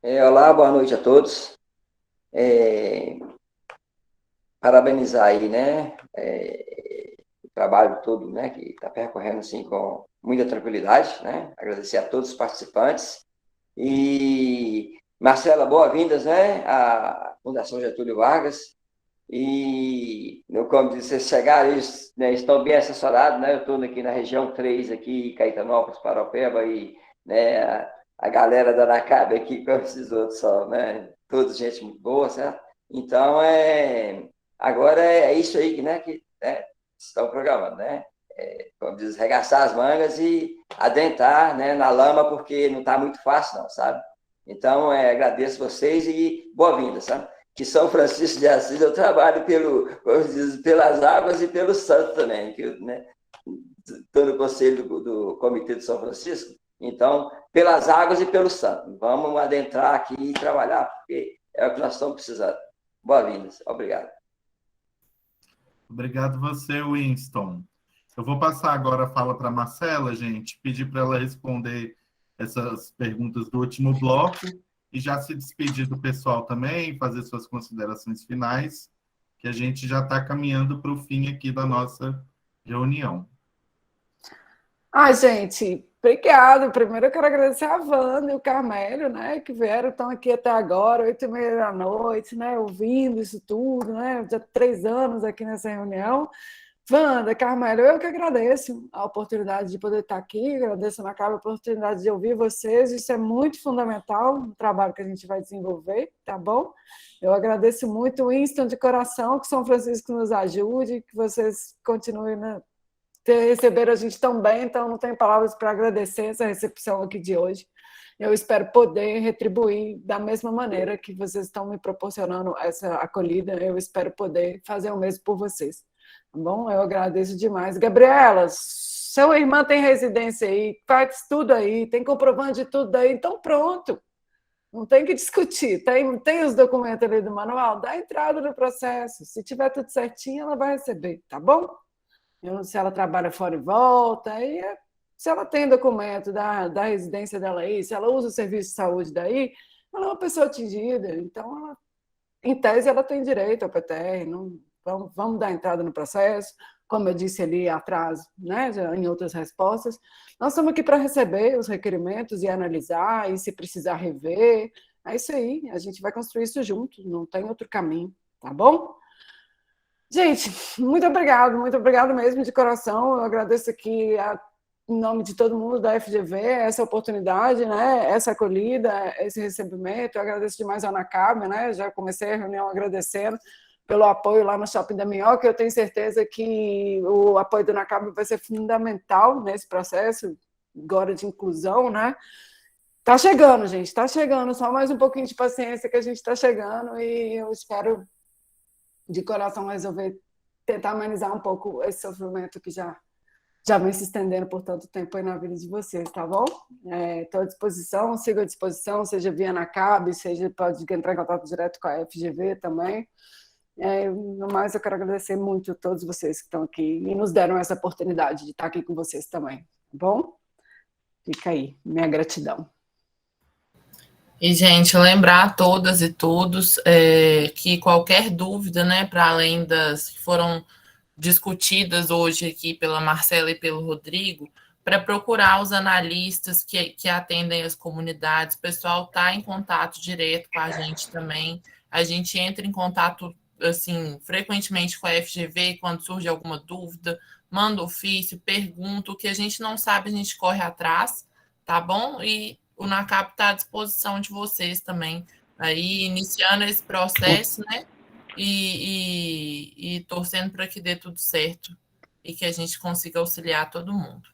Olá, boa noite a todos. Parabenizar aí, né, o trabalho todo, né, que está percorrendo assim com muita tranquilidade, né, agradecer a todos os participantes e Marcela, boas-vindas, né, à Fundação Getúlio Vargas e, como disse, vocês chegaram, eles, né, estão bem assessorados, né, eu estou aqui na região 3, aqui, Caetanópolis, Paraupeba e, né, a galera da Anacabe aqui, como esses outros só, né, todos gente muito boa, certo? Então, agora é isso aí, né, que estão programando, né? Como diz, arregaçar as mangas e adentrar, né, na lama, porque não está muito fácil, não, sabe? Então, agradeço vocês e boa-vinda, sabe? Que São Francisco de Assis, eu trabalho pelas águas e pelo santo também, que eu, né, estou no conselho do Comitê de São Francisco, então, pelas águas e pelo santo. Vamos adentrar aqui e trabalhar, porque é o que nós estamos precisando. Boa-vindas. Obrigado. Obrigado você, Winston. Eu vou passar agora a fala para a Marcela, gente, pedir para ela responder essas perguntas do último bloco e já se despedir do pessoal também, fazer suas considerações finais, que a gente já está caminhando para o fim aqui da nossa reunião. Gente, obrigado. Primeiro eu quero agradecer a Wanda e o Carmélio, né, que estão aqui até agora, 8h30 da noite, né, ouvindo isso tudo, né, já 3 anos aqui nessa reunião. Wanda, Carmélio, eu que agradeço a oportunidade de poder estar aqui, agradeço na cara a oportunidade de ouvir vocês, isso é muito fundamental no trabalho que a gente vai desenvolver, tá bom? Eu agradeço muito o Winston de coração, que São Francisco nos ajude, que vocês continuem, né, receberam a gente tão bem, então não tenho palavras para agradecer essa recepção aqui de hoje. Eu espero poder retribuir da mesma maneira que vocês estão me proporcionando essa acolhida, eu espero poder fazer o mesmo por vocês. Tá bom? Eu agradeço demais. Gabriela, sua irmã tem residência aí, faz tudo aí, tem comprovante de tudo aí, então pronto. Não tem que discutir. Tem os documentos ali do manual, dá entrada no processo. Se tiver tudo certinho, ela vai receber, tá bom? Se ela trabalha fora e volta, aí se ela tem documento da residência dela aí, se ela usa o serviço de saúde daí, ela é uma pessoa atingida, então, ela, em tese, ela tem direito ao PTR, não, vamos dar entrada no processo, como eu disse ali atrás, né, já em outras respostas, nós estamos aqui para receber os requerimentos e analisar, e se precisar rever, é isso aí, a gente vai construir isso junto, não tem outro caminho, tá bom? Gente, muito obrigado mesmo, de coração. Eu agradeço aqui a em nome de todo mundo da FGV, essa oportunidade, né, essa acolhida, esse recebimento. Eu agradeço demais ao ANACAB, né, já comecei a reunião agradecendo pelo apoio lá no Shopping da Minhoca. Eu tenho certeza que o apoio do ANACAB vai ser fundamental nesse processo agora de inclusão, né. Tá chegando, gente, tá chegando, só mais um pouquinho de paciência que a gente está chegando, e eu espero de coração resolver tentar amenizar um pouco esse sofrimento que já vem se estendendo por tanto tempo aí na vida de vocês, tá bom? Estou à disposição, sigo à disposição, seja via ANACAB, seja pode entrar em contato direto com a FGV também. No mais, eu quero agradecer muito a todos vocês que estão aqui e nos deram essa oportunidade de estar aqui com vocês também, tá bom? Fica aí, minha gratidão. E, gente, lembrar a todas e todos que qualquer dúvida, né, para além das que foram discutidas hoje aqui pela Marcela e pelo Rodrigo, para procurar os analistas que atendem as comunidades. O pessoal está em contato direto com a gente também. A gente entra em contato assim frequentemente com a FGV quando surge alguma dúvida, manda ofício, pergunta. O que a gente não sabe, a gente corre atrás, tá bom? E o NACAB está à disposição de vocês também, aí iniciando esse processo, né? E torcendo para que dê tudo certo e que a gente consiga auxiliar todo mundo.